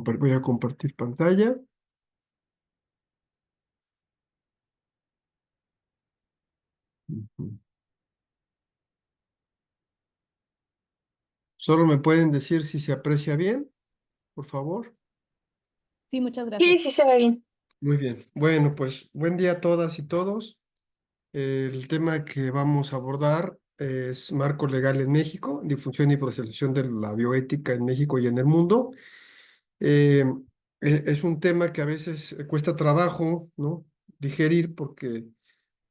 Voy a compartir pantalla. Ujú. Solo me pueden decir si se aprecia bien, por favor. Sí, muchas Sí, gracias. sí se ve bien. Muy bien. Bueno, pues buen día a todas y todos. El tema que vamos a abordar es marco legal en México, difusión y proselización de la bioética en México y en el mundo. Eh, es un tema que a veces cuesta trabajo, ¿no? Digerir porque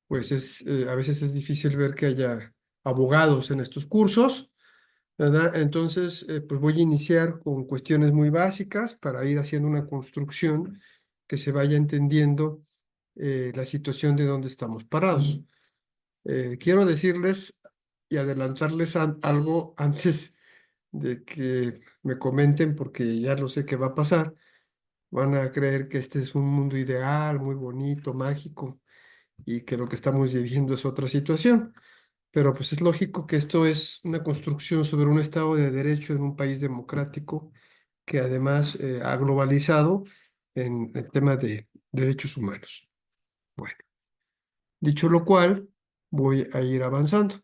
pues a veces es difícil ver que haya abogados en estos cursos, ¿verdad? Entonces, pues voy a iniciar con cuestiones muy básicas para ir haciendo una construcción que se vaya entendiendo la situación de dónde estamos parados. Quiero decirles y adelantarles algo antes de que me comenten, porque ya lo sé que va a pasar. Van a creer que este es un mundo ideal, muy bonito, mágico, y que lo que estamos viviendo es otra situación. Pero pues es lógico que esto es una construcción sobre un Estado de Derecho en un país democrático que además ha globalizado en el tema de derechos humanos. Bueno, dicho lo cual, voy a ir avanzando.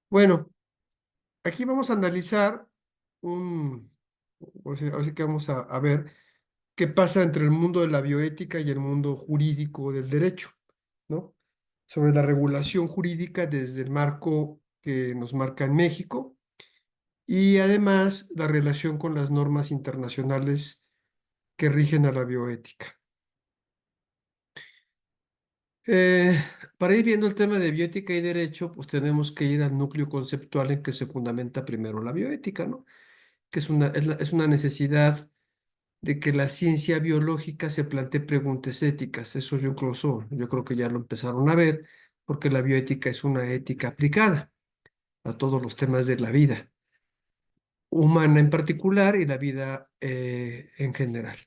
Bueno, aquí vamos a analizar un, o sea que vamos a ver qué pasa entre el mundo de la bioética y el mundo jurídico del derecho, ¿no? Sobre la regulación jurídica desde el marco que nos marca en México y además la relación con las normas internacionales que rigen a la bioética. Eh, para ir viendo el tema de bioética y derecho, pues tenemos que ir al núcleo conceptual en que se fundamenta primero la bioética, ¿no? Que es una necesidad de que la ciencia biológica se plantee preguntas éticas. Eso yo creo que ya lo empezaron a ver, porque la bioética es una ética aplicada a todos los temas de la vida humana en particular y la vida en general,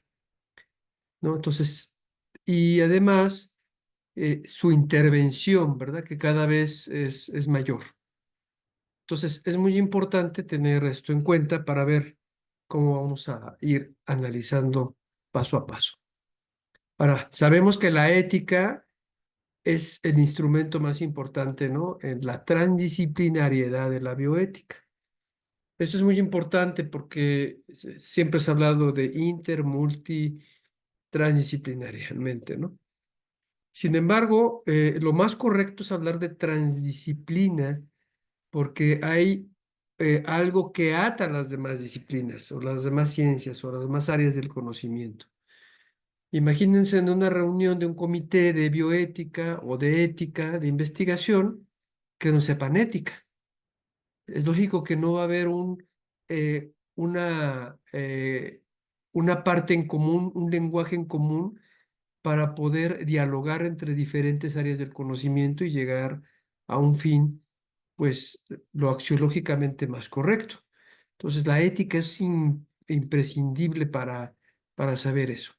¿no? Entonces, y además su intervención, ¿verdad? Que cada vez es mayor. Entonces, es muy importante tener esto en cuenta para ver cómo vamos a ir analizando paso a paso. Ahora, sabemos que la ética es el instrumento más importante, ¿no? En la transdisciplinariedad de la bioética. Esto es muy importante porque siempre se ha hablado de inter, multi, transdisciplinariamente, ¿no? Sin embargo, lo más correcto es hablar de transdisciplina porque hay algo que ata las demás disciplinas o las demás ciencias o las demás áreas del conocimiento. Imagínense en una reunión de un comité de bioética o de ética, de investigación, que no sepan ética. Es lógico que no va a haber una parte en común, un lenguaje en común para poder dialogar entre diferentes áreas del conocimiento y llegar a un fin, pues, lo axiológicamente más correcto. Entonces, la ética es imprescindible para saber eso.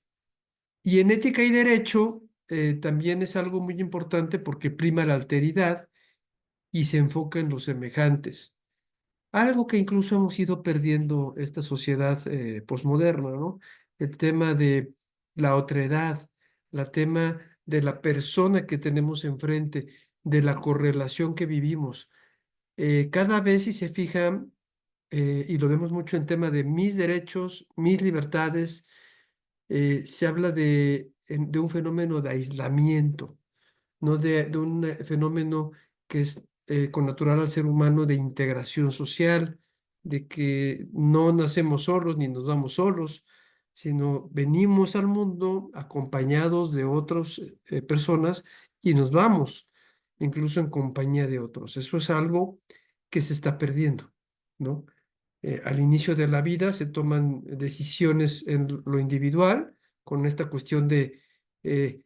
Y en ética y derecho también es algo muy importante porque prima la alteridad y se enfoca en los semejantes. Algo que incluso hemos ido perdiendo esta sociedad posmoderna, ¿no? El tema de la otredad, el tema de la persona que tenemos enfrente, de la correlación que vivimos. Cada vez, si se fijan, y lo vemos mucho en tema de mis derechos, mis libertades, se habla de un fenómeno de aislamiento, no de un fenómeno que es connatural al ser humano de integración social, de que no nacemos solos ni nos vamos solos, sino venimos al mundo acompañados de otras personas y nos vamos, incluso en compañía de otros. Eso es algo que se está perdiendo, ¿no? Al inicio de la vida se toman decisiones en lo individual, con esta cuestión de eh,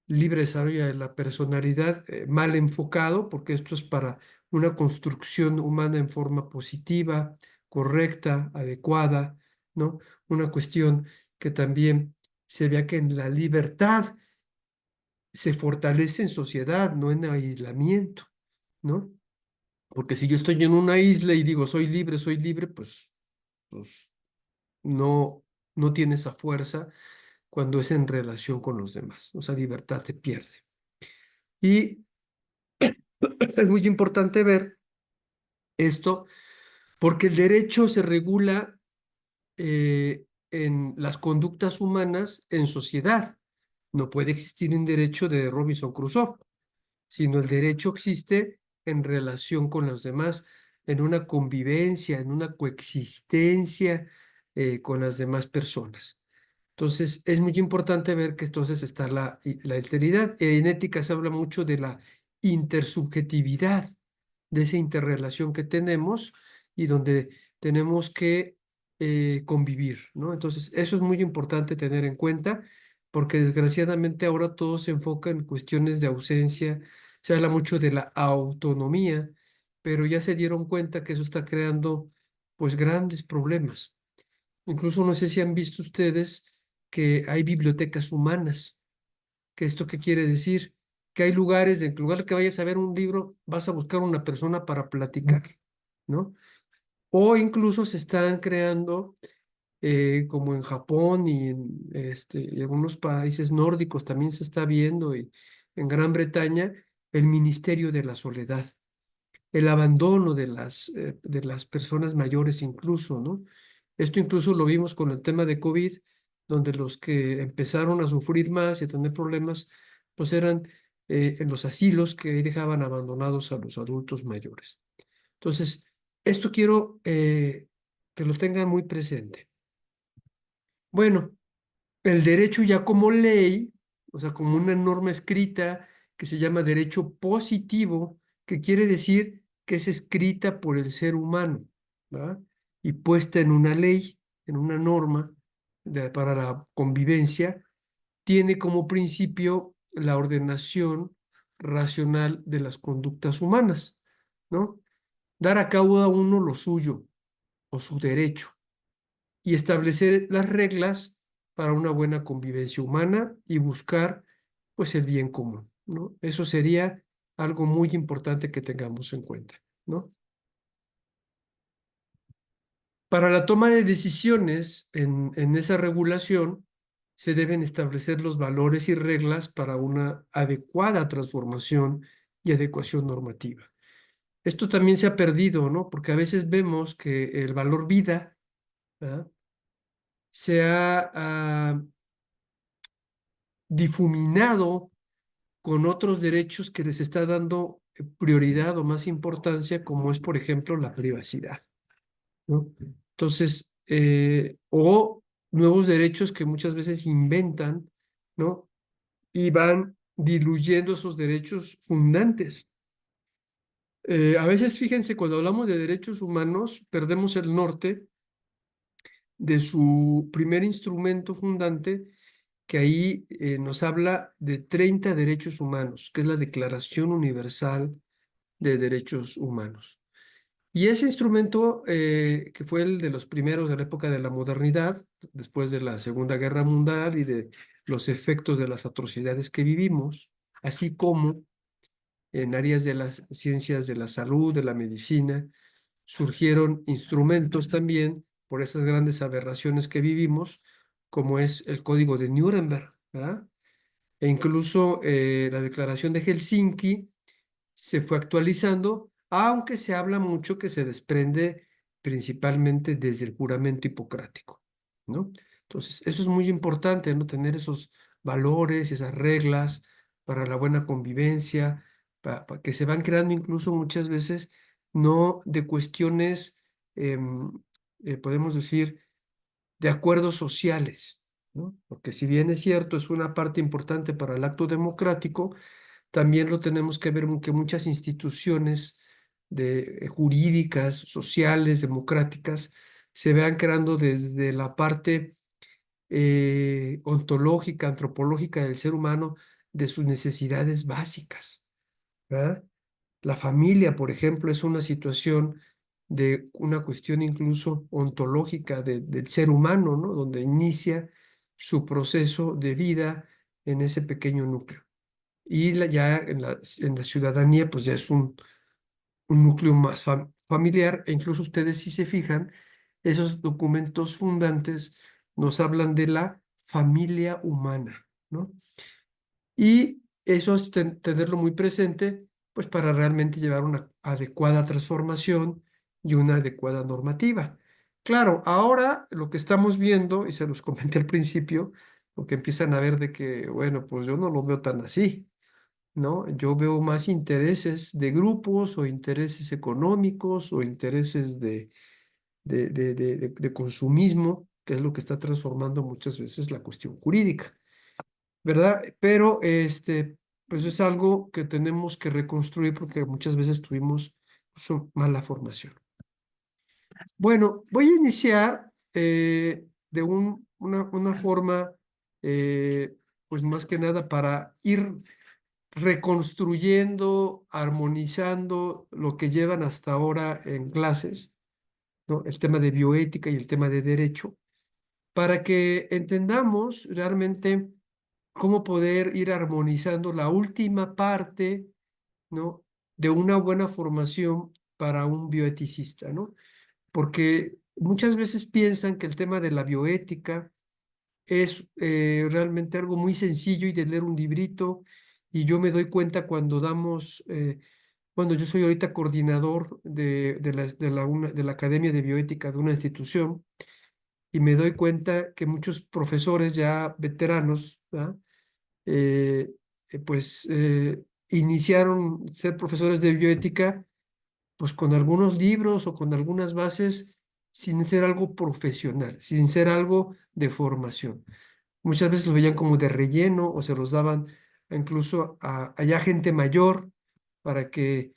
libre desarrollo de la personalidad, mal enfocado, porque esto es para una construcción humana en forma positiva, correcta, adecuada, ¿no? Una cuestión que también se vea que en la libertad se fortalece en sociedad, no en aislamiento, ¿no? Porque si yo estoy en una isla y digo soy libre, pues no. no tiene esa fuerza cuando es en relación con los demás. O sea, libertad se pierde. Y es muy importante ver esto porque el derecho se regula en las conductas humanas en sociedad. No puede existir un derecho de Robinson Crusoe, sino el derecho existe en relación con los demás, en una convivencia, en una coexistencia con las demás personas. Entonces, es muy importante ver que entonces está la alteridad. En ética se habla mucho de la intersubjetividad, de esa interrelación que tenemos y donde tenemos que convivir, ¿no? Entonces, eso es muy importante tener en cuenta porque desgraciadamente ahora todo se enfoca en cuestiones de ausencia, se habla mucho de la autonomía, pero ya se dieron cuenta que eso está creando pues grandes problemas. Incluso no sé si han visto ustedes que hay bibliotecas humanas. ¿Que esto qué quiere decir? Que hay lugares, en lugar de que vayas a ver un libro, vas a buscar una persona para platicar, ¿no? O incluso se están creando, como en Japón y algunos países nórdicos también se está viendo, y en Gran Bretaña, el Ministerio de la Soledad, el abandono de las personas mayores incluso, ¿no? Esto incluso lo vimos con el tema de COVID, donde los que empezaron a sufrir más y a tener problemas, pues eran en los asilos que ahí dejaban abandonados a los adultos mayores. Entonces, esto quiero que lo tengan muy presente. Bueno, el derecho ya como ley, o sea, como una norma escrita que se llama derecho positivo, que quiere decir que es escrita por el ser humano, ¿verdad? Y puesta en una ley, en una norma para la convivencia, tiene como principio la ordenación racional de las conductas humanas, ¿no? Dar a cada uno lo suyo o su derecho y establecer las reglas para una buena convivencia humana y buscar pues el bien común, ¿no? Eso sería algo muy importante que tengamos en cuenta, ¿no? Para la toma de decisiones en esa regulación se deben establecer los valores y reglas para una adecuada transformación y adecuación normativa. Esto también se ha perdido, ¿no? Porque a veces vemos que el valor vida, ¿verdad?, se ha difuminado con otros derechos que les está dando prioridad o más importancia, como es, por ejemplo, la privacidad, ¿no? Entonces, o nuevos derechos que muchas veces inventan, ¿no? Y van diluyendo esos derechos fundantes. A veces, fíjense, cuando hablamos de derechos humanos, perdemos el norte de su primer instrumento fundante, que ahí nos habla de 30 derechos humanos, que es la Declaración Universal de Derechos Humanos. Y ese instrumento, que fue el de los primeros de la época de la modernidad, después de la Segunda Guerra Mundial y de los efectos de las atrocidades que vivimos, así como en áreas de las ciencias de la salud, de la medicina, surgieron instrumentos también por esas grandes aberraciones que vivimos, como es el Código de Nuremberg, ¿verdad? E incluso la Declaración de Helsinki se fue actualizando, aunque se habla mucho que se desprende principalmente desde el juramento hipocrático, ¿no? Entonces, eso es muy importante, ¿no? Tener esos valores, esas reglas para la buena convivencia, para que se van creando incluso muchas veces no de cuestiones, em, podemos decir, de acuerdos sociales, ¿no? Porque si bien es cierto, es una parte importante para el acto democrático, también lo tenemos que ver que muchas instituciones jurídicas, sociales, democráticas, se vean creando desde la parte ontológica, antropológica del ser humano, de sus necesidades básicas, ¿verdad? La familia, por ejemplo, es una situación de una cuestión incluso ontológica del ser humano, ¿no? Donde inicia su proceso de vida en ese pequeño núcleo. Y ya en la ciudadanía, pues ya es un núcleo más familiar, e incluso ustedes si se fijan, esos documentos fundantes nos hablan de la familia humana, ¿no? Y eso es tenerlo muy presente, pues para realmente llevar una adecuada transformación y una adecuada normativa. Claro, ahora lo que estamos viendo, y se los comenté al principio, lo que empiezan a ver de que, bueno, pues yo no lo veo tan así, ¿no? Yo veo más intereses de grupos o intereses económicos o intereses de consumismo, que es lo que está transformando muchas veces la cuestión jurídica. ¿Verdad? Pero pues es algo que tenemos que reconstruir porque muchas veces tuvimos mala formación. Bueno, voy a iniciar de una forma, pues más que nada para ir reconstruyendo, armonizando lo que llevan hasta ahora en clases, ¿no? El tema de bioética y el tema de derecho, para que entendamos realmente cómo poder ir armonizando la última parte, ¿no? De una buena formación para un bioeticista, ¿no? Porque muchas veces piensan que el tema de la bioética es realmente algo muy sencillo y de leer un librito, y yo me doy cuenta cuando bueno, yo soy ahorita coordinador de la Academia de Bioética de una institución, y me doy cuenta que muchos profesores ya veteranos, ¿verdad? eh, pues iniciaron ser profesores de bioética pues con algunos libros o con algunas bases sin ser algo profesional, sin ser algo de formación. Muchas veces lo veían como de relleno o se los daban incluso a ya gente mayor para que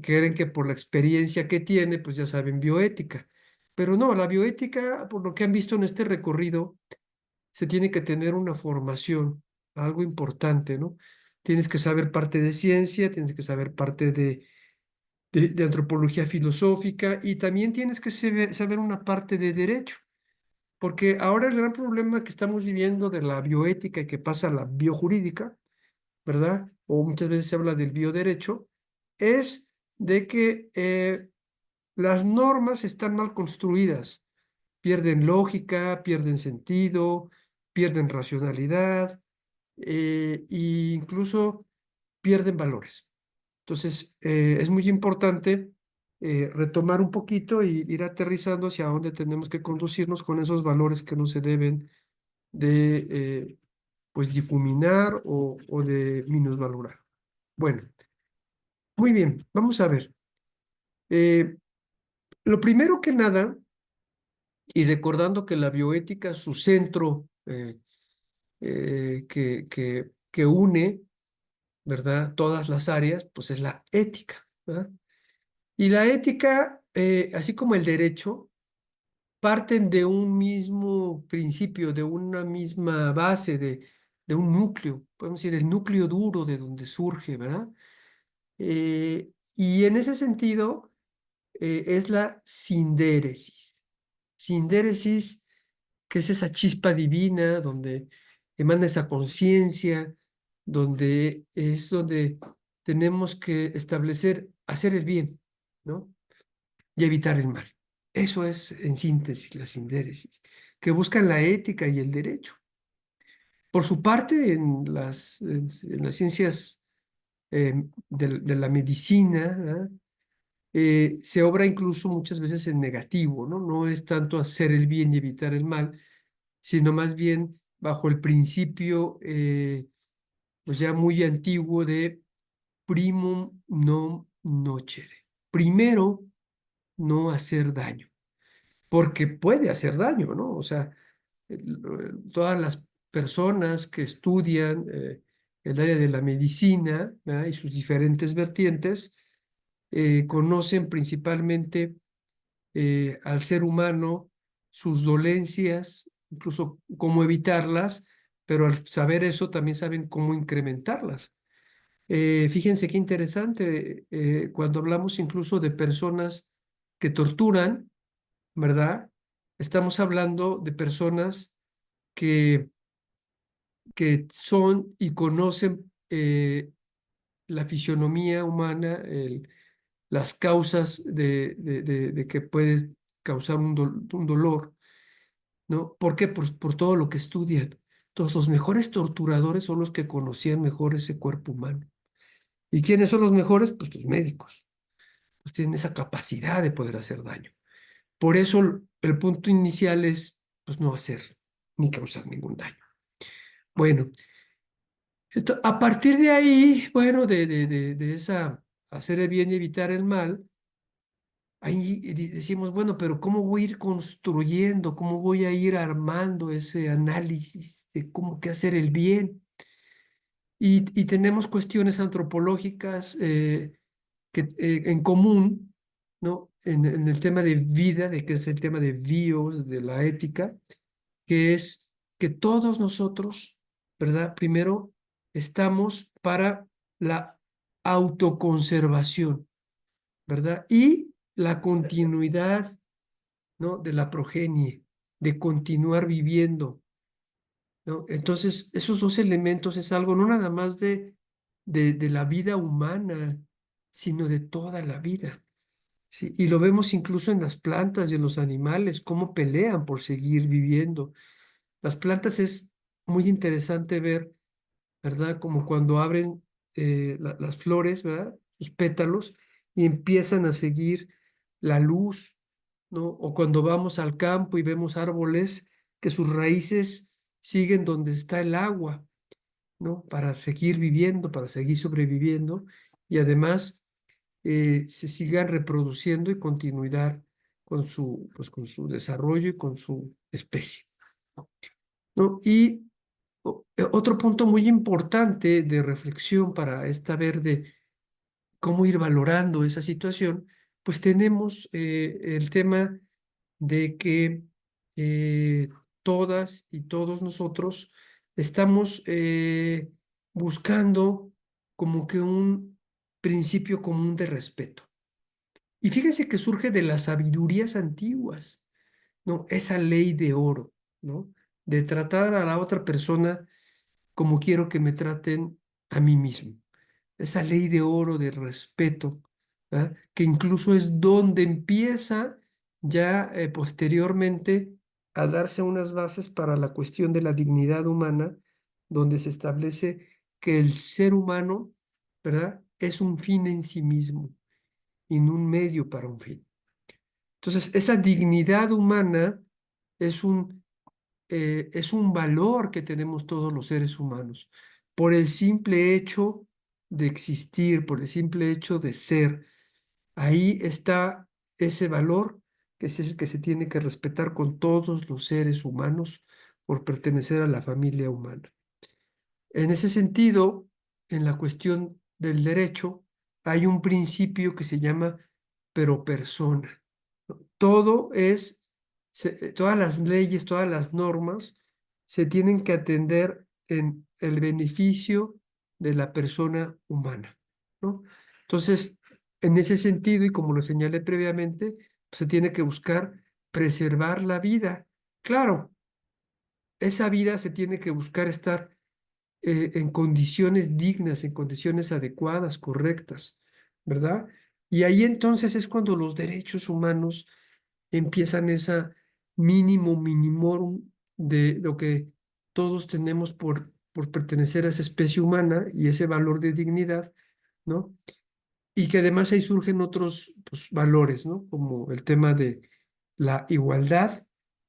creen que por la experiencia que tiene pues ya saben bioética. Pero no, la bioética, por lo que han visto en este recorrido, se tiene que tener una formación, algo importante, ¿no? Tienes que saber parte de ciencia, tienes que saber parte de antropología filosófica y también tienes que saber una parte de derecho, porque ahora el gran problema que estamos viviendo de la bioética y que pasa a la biojurídica, ¿verdad? O muchas veces se habla del bioderecho, es de que las normas están mal construidas, pierden lógica, pierden sentido, pierden racionalidad e incluso pierden valores. Entonces, es muy importante retomar un poquito y ir aterrizando hacia dónde tenemos que conducirnos con esos valores que no se deben de, pues, difuminar o de minusvalorar. Bueno, muy bien, vamos a ver. Eh, lo primero que nada, y recordando que la bioética, su centro que une, ¿verdad? Todas las áreas, pues es la ética, ¿verdad? Y la ética, así como el derecho, parten de un mismo principio, de una misma base, de un núcleo, podemos decir, el núcleo duro de donde surge, ¿verdad? Y en ese sentido, es la sindéresis. Sindéresis, que es esa chispa divina donde emana esa conciencia, donde tenemos que establecer, hacer el bien, ¿no? Y evitar el mal. Eso es, en síntesis, la sindéresis, que buscan la ética y el derecho. Por su parte, en las ciencias de la medicina, ¿verdad? Se obra incluso muchas veces en negativo, ¿no? No es tanto hacer el bien y evitar el mal, sino más bien bajo el principio, pues ya muy antiguo de primum non nocere. Primero, no hacer daño, porque puede hacer daño, ¿no? O sea, todas las personas que estudian el área de la medicina, ¿verdad? Y sus diferentes vertientes, conocen principalmente al ser humano, sus dolencias, incluso cómo evitarlas, pero al saber eso también saben cómo incrementarlas. Fíjense qué interesante, cuando hablamos incluso de personas que torturan, ¿verdad? Estamos hablando de personas que, que son y conocen la fisionomía humana, las causas de que puede causar un dolor. ¿no? ¿Por qué? Por todo lo que estudian. Entonces, los mejores torturadores son los que conocían mejor ese cuerpo humano. ¿Y quiénes son los mejores? Pues los médicos. Pues tienen esa capacidad de poder hacer daño. Por eso el punto inicial es, pues, no hacer ni causar ningún daño. Bueno, a partir de ahí, bueno, de esa hacer el bien y evitar el mal, ahí decimos, bueno, pero ¿cómo voy a ir construyendo? ¿Cómo voy a ir armando ese análisis de cómo que hacer el bien? Y tenemos cuestiones antropológicas en común, ¿no? En el tema de vida, de que es el tema de bios, de la ética, que es que todos nosotros, ¿verdad? Primero, estamos para la autoconservación, ¿verdad? Y la continuidad, ¿no? De la progenie, de continuar viviendo, ¿no? Entonces, esos dos elementos es algo no nada más de la vida humana, sino de toda la vida. ¿Sí? Y lo vemos incluso en las plantas y en los animales, cómo pelean por seguir viviendo. Las plantas es muy interesante ver, ¿verdad? Como cuando abren las flores, ¿verdad? Sus pétalos y empiezan a seguir la luz, ¿no? O cuando vamos al campo y vemos árboles que sus raíces siguen donde está el agua, ¿no? Para seguir viviendo, para seguir sobreviviendo y además se sigan reproduciendo y continuidad pues, con su desarrollo y con su especie, ¿no? Y otro punto muy importante de reflexión para esta ver de cómo ir valorando esa situación, pues tenemos el tema de que todas y todos nosotros estamos buscando como que un principio común de respeto. Y fíjense que surge de las sabidurías antiguas, ¿no? Esa ley de oro, ¿no? De tratar a la otra persona como quiero que me traten a mí mismo. Esa ley de oro de respeto, ¿verdad? Que incluso es donde empieza ya posteriormente a darse unas bases para la cuestión de la dignidad humana, donde se establece que el ser humano, ¿verdad? Es un fin en sí mismo y no un medio para un fin. Entonces, esa dignidad humana es un valor que tenemos todos los seres humanos por el simple hecho de existir, por el simple hecho de ser. Ahí está ese valor que es el que se tiene que respetar con todos los seres humanos por pertenecer a la familia humana. En ese sentido, en la cuestión del derecho, hay un principio que se llama pero persona. ¿No? Todas las leyes, todas las normas se tienen que atender en el beneficio de la persona humana, ¿no? Entonces, en ese sentido, y como lo señalé previamente, se tiene que buscar preservar la vida. Claro, esa vida se tiene que buscar estar en condiciones dignas, en condiciones adecuadas, correctas, ¿verdad? Y ahí entonces es cuando los derechos humanos empiezan esa mínimo minimorum de lo que todos tenemos por pertenecer a esa especie humana y ese valor de dignidad, ¿no? Y que además ahí surgen otros pues, valores, ¿no? Como el tema de la igualdad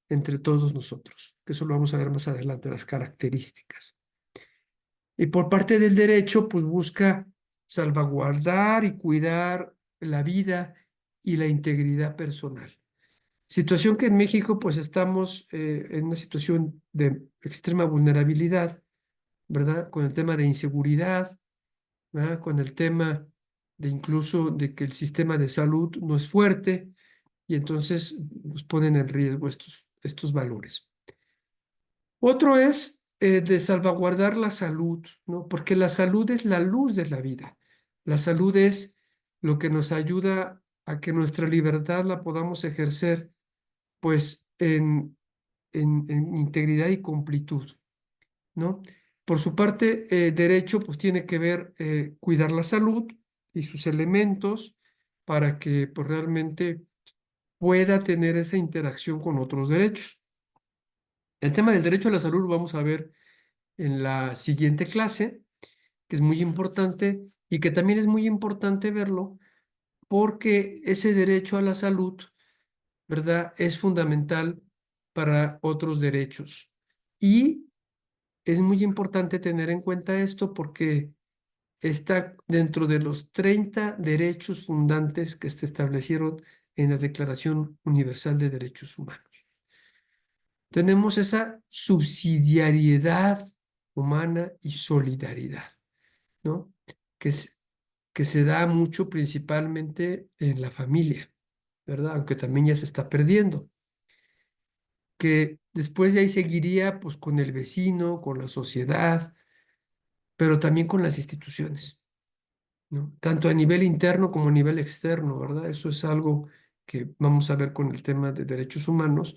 entre todos nosotros, que eso lo vamos a ver más adelante, las características. Y por parte del derecho, pues busca salvaguardar y cuidar la vida y la integridad personal. Situación que en México, pues estamos en una situación de extrema vulnerabilidad, ¿verdad? Con el tema de inseguridad, ¿verdad? Con el tema de incluso de que el sistema de salud no es fuerte y entonces pues, ponen en riesgo estos valores. Otro es de salvaguardar la salud, ¿no? Porque la salud es la luz de la vida. La salud es lo que nos ayuda a que nuestra libertad la podamos ejercer, pues, en integridad y completud, ¿no? Por su parte, derecho, pues, tiene que ver cuidar la salud y sus elementos para que, pues, realmente pueda tener esa interacción con otros derechos. El tema del derecho a la salud lo vamos a ver en la siguiente clase, que es muy importante y que también es muy importante verlo porque ese derecho a la salud, ¿verdad?, es fundamental para otros derechos. Y es muy importante tener en cuenta esto porque está dentro de los 30 derechos fundantes que se establecieron en la Declaración Universal de Derechos Humanos. Tenemos esa subsidiariedad humana y solidaridad, ¿no? Que, que se da mucho principalmente en la familia, ¿verdad? Aunque también ya se está perdiendo. Que después de ahí seguiría pues con el vecino, con la sociedad, pero también con las instituciones, ¿no? Tanto a nivel interno como a nivel externo, ¿verdad? Eso es algo que vamos a ver con el tema de derechos humanos,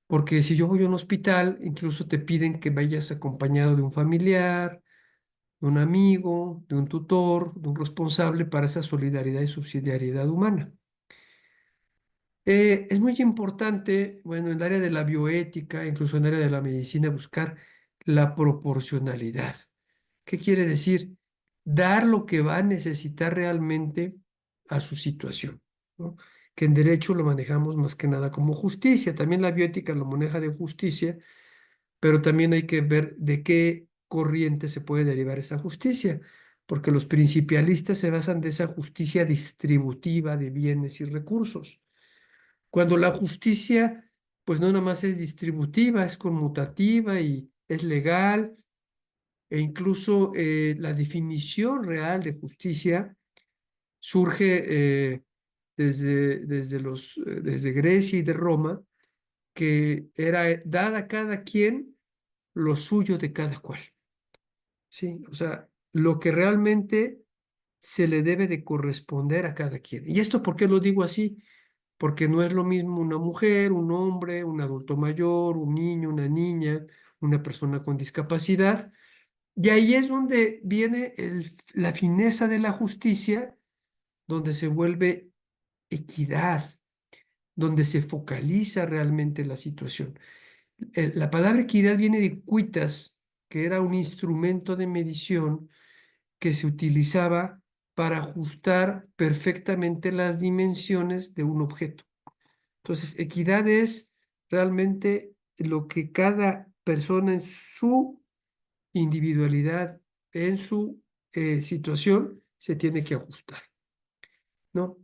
porque si yo voy a un hospital, incluso te piden que vayas acompañado de un familiar, de un amigo, de un tutor, de un responsable para esa solidaridad y subsidiariedad humana. Es muy importante, bueno, en el área de la bioética, incluso en el área de la medicina, buscar la proporcionalidad. ¿Qué quiere decir? Dar lo que va a necesitar realmente a su situación, ¿no? Que en derecho lo manejamos más que nada como justicia. También la bioética lo maneja de justicia, pero también hay que ver de qué corriente se puede derivar esa justicia, porque los principialistas se basan de esa justicia distributiva de bienes y recursos. Cuando la justicia, pues no nada más es distributiva, es conmutativa y es legal, e incluso la definición real de justicia surge desde Grecia y de Roma, que era dar a cada quien lo suyo de cada cual, ¿sí? O sea, lo que realmente se le debe de corresponder a cada quien. ¿Y esto por qué lo digo así? Porque no es lo mismo una mujer, un hombre, un adulto mayor, un niño, una niña, una persona con discapacidad. Y ahí es donde viene la fineza de la justicia, donde se vuelve equidad, donde se focaliza realmente la situación. La palabra equidad viene de quitas, que era un instrumento de medición que se utilizaba para ajustar perfectamente las dimensiones de un objeto. Entonces, equidad es realmente lo que cada persona en su individualidad, en su situación, se tiene que ajustar, ¿no?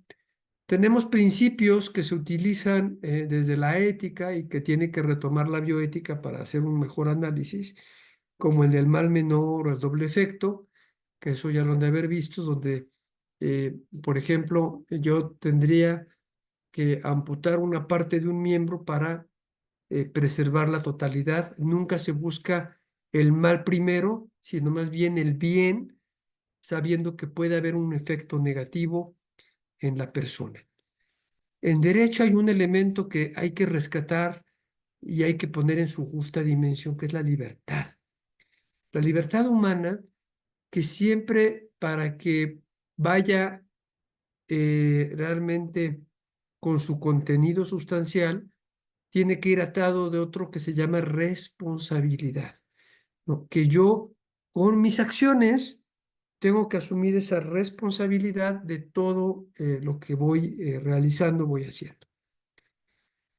Tenemos principios que se utilizan desde la ética y que tiene que retomar la bioética para hacer un mejor análisis, como el del mal menor o el doble efecto, que eso ya lo han de haber visto, donde, por ejemplo, yo tendría que amputar una parte de un miembro para preservar la totalidad. Nunca se busca el mal primero, sino más bien el bien, sabiendo que puede haber un efecto negativo en la persona. En derecho hay un elemento que hay que rescatar y hay que poner en su justa dimensión, que es la libertad. La libertad humana que siempre para que vaya realmente con su contenido sustancial, tiene que ir atado de otro que se llama responsabilidad, ¿no? Que yo con mis acciones tengo que asumir esa responsabilidad de todo lo que voy realizando, voy haciendo.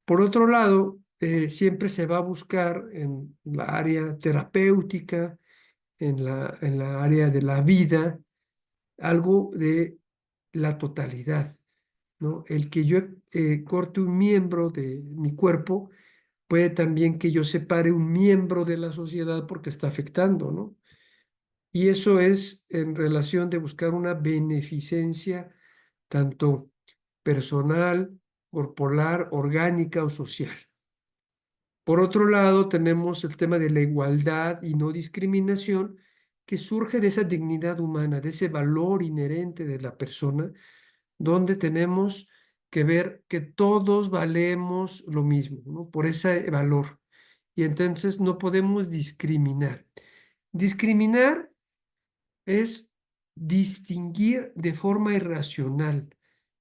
Por otro lado, siempre se va a buscar en la área terapéutica, en la área de la vida, algo de la totalidad, ¿no? El que yo corte un miembro de mi cuerpo puede también que yo separe un miembro de la sociedad porque está afectando, ¿no? Y eso es en relación de buscar una beneficencia tanto personal, corporal, orgánica o social. Por otro lado, tenemos el tema de la igualdad y no discriminación, que surge de esa dignidad humana, de ese valor inherente de la persona, donde tenemos que ver que todos valemos lo mismo, ¿no? Por ese valor. Y entonces no podemos discriminar. Discriminar es distinguir de forma irracional,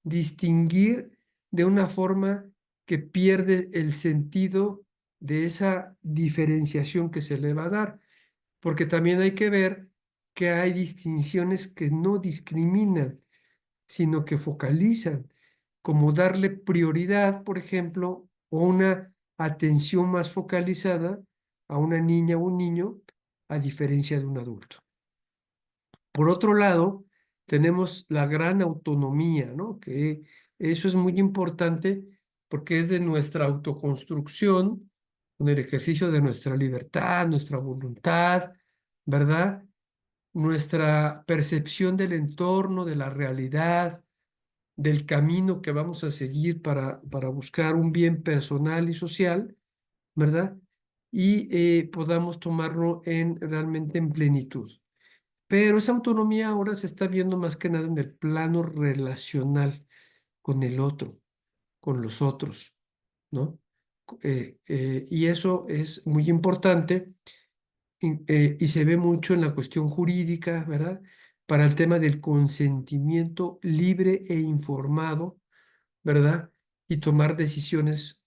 distinguir de una forma que pierde el sentido de esa diferenciación que se le va a dar, porque también hay que ver que hay distinciones que no discriminan, sino que focalizan, como darle prioridad, por ejemplo, o una atención más focalizada a una niña o un niño, a diferencia de un adulto. Por otro lado, tenemos la gran autonomía, ¿no? Que eso es muy importante porque es de nuestra autoconstrucción, con el ejercicio de nuestra libertad, nuestra voluntad, ¿verdad? Nuestra percepción del entorno, de la realidad, del camino que vamos a seguir para buscar un bien personal y social, ¿verdad? Y podamos tomarlo realmente en plenitud. Pero esa autonomía ahora se está viendo más que nada en el plano relacional con el otro, con los otros, ¿no? Y eso es muy importante y se ve mucho en la cuestión jurídica, ¿verdad? Para el tema del consentimiento libre e informado, ¿verdad? Y tomar decisiones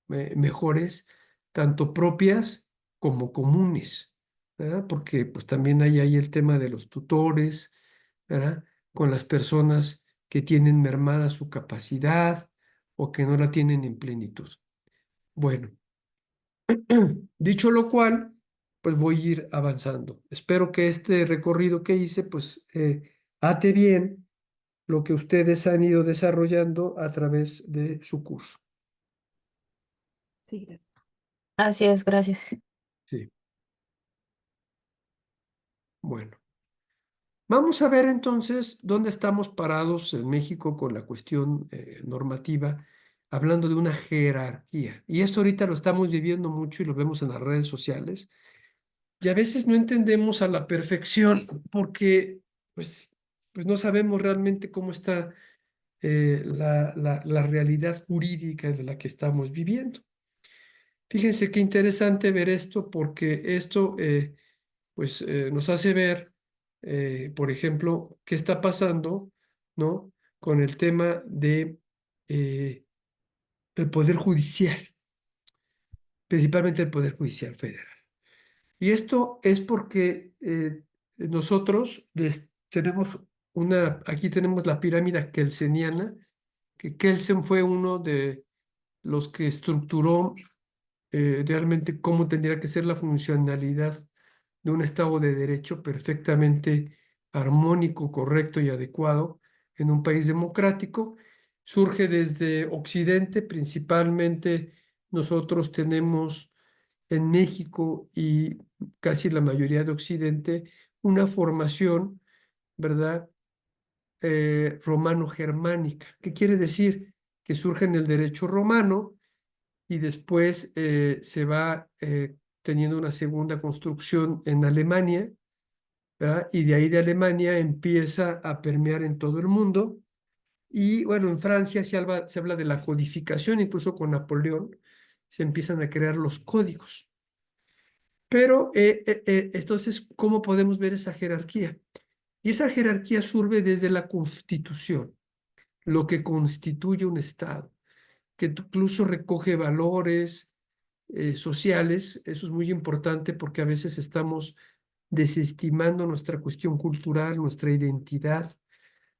mejores, tanto propias como comunes, ¿verdad? Porque pues también hay ahí el tema de los tutores, ¿verdad? Con las personas que tienen mermada su capacidad o que no la tienen en plenitud. Bueno, dicho lo cual, pues voy a ir avanzando. Espero que este recorrido que hice, pues ate bien lo que ustedes han ido desarrollando a través de su curso. Sí, gracias. Así es, gracias. Sí, bueno. Vamos a ver entonces dónde estamos parados en México con la cuestión normativa, hablando de una jerarquía. Y esto ahorita lo estamos viviendo mucho y lo vemos en las redes sociales. Y a veces no entendemos a la perfección porque pues, pues no sabemos realmente cómo está la realidad jurídica de la que estamos viviendo. Fíjense qué interesante ver esto porque esto pues nos hace ver, por ejemplo, qué está pasando, ¿no? Con el tema de el Poder Judicial, principalmente el Poder Judicial Federal. Y esto es porque nosotros tenemos aquí tenemos la pirámide kelseniana, que Kelsen fue uno de los que estructuró realmente cómo tendría que ser la funcionalidad de un Estado de Derecho perfectamente armónico, correcto y adecuado en un país democrático. Surge desde Occidente, principalmente nosotros tenemos en México y casi la mayoría de Occidente una formación, ¿verdad? Romano-germánica. ¿Qué quiere decir? Que surge en el derecho romano y después se va teniendo una segunda construcción en Alemania, ¿verdad? Y de ahí de Alemania empieza a permear en todo el mundo. Y bueno, en Francia se habla de la codificación, incluso con Napoleón se empiezan a crear los códigos. Pero entonces, ¿cómo podemos ver esa jerarquía? Y esa jerarquía surge desde la Constitución, lo que constituye un Estado, que incluso recoge valores sociales. Eso es muy importante porque a veces estamos desestimando nuestra cuestión cultural, nuestra identidad,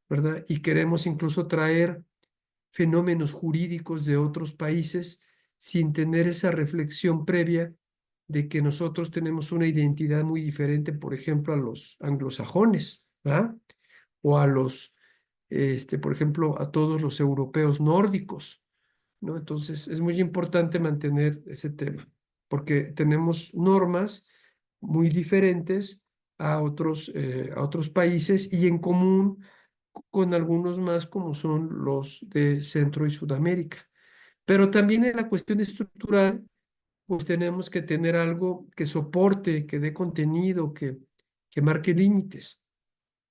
¿verdad? Y queremos incluso traer fenómenos jurídicos de otros países sin tener esa reflexión previa de que nosotros tenemos una identidad muy diferente, por ejemplo, a los anglosajones, ¿verdad? O a por ejemplo, a todos los europeos nórdicos, ¿no? Entonces, es muy importante mantener ese tema, porque tenemos normas muy diferentes a otros países y en común con algunos más como son los de Centro y Sudamérica. Pero también en la cuestión estructural, pues tenemos que tener algo que soporte, que dé contenido, que marque límites.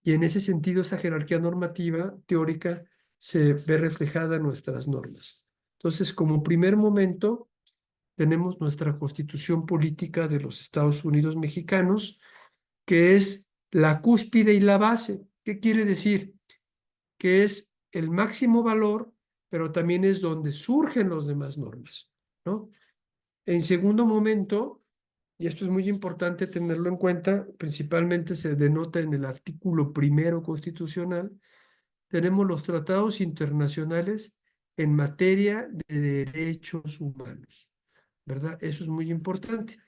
Y en ese sentido, esa jerarquía normativa teórica se ve reflejada en nuestras normas. Entonces, como primer momento, tenemos nuestra Constitución Política de los Estados Unidos Mexicanos, que es la cúspide y la base. ¿Qué quiere decir? Que es el máximo valor, pero también es donde surgen las demás normas, ¿no? En segundo momento, y esto es muy importante tenerlo en cuenta, principalmente se denota en el artículo primero constitucional, tenemos los tratados internacionales en materia de derechos humanos, ¿verdad? Eso es muy importante,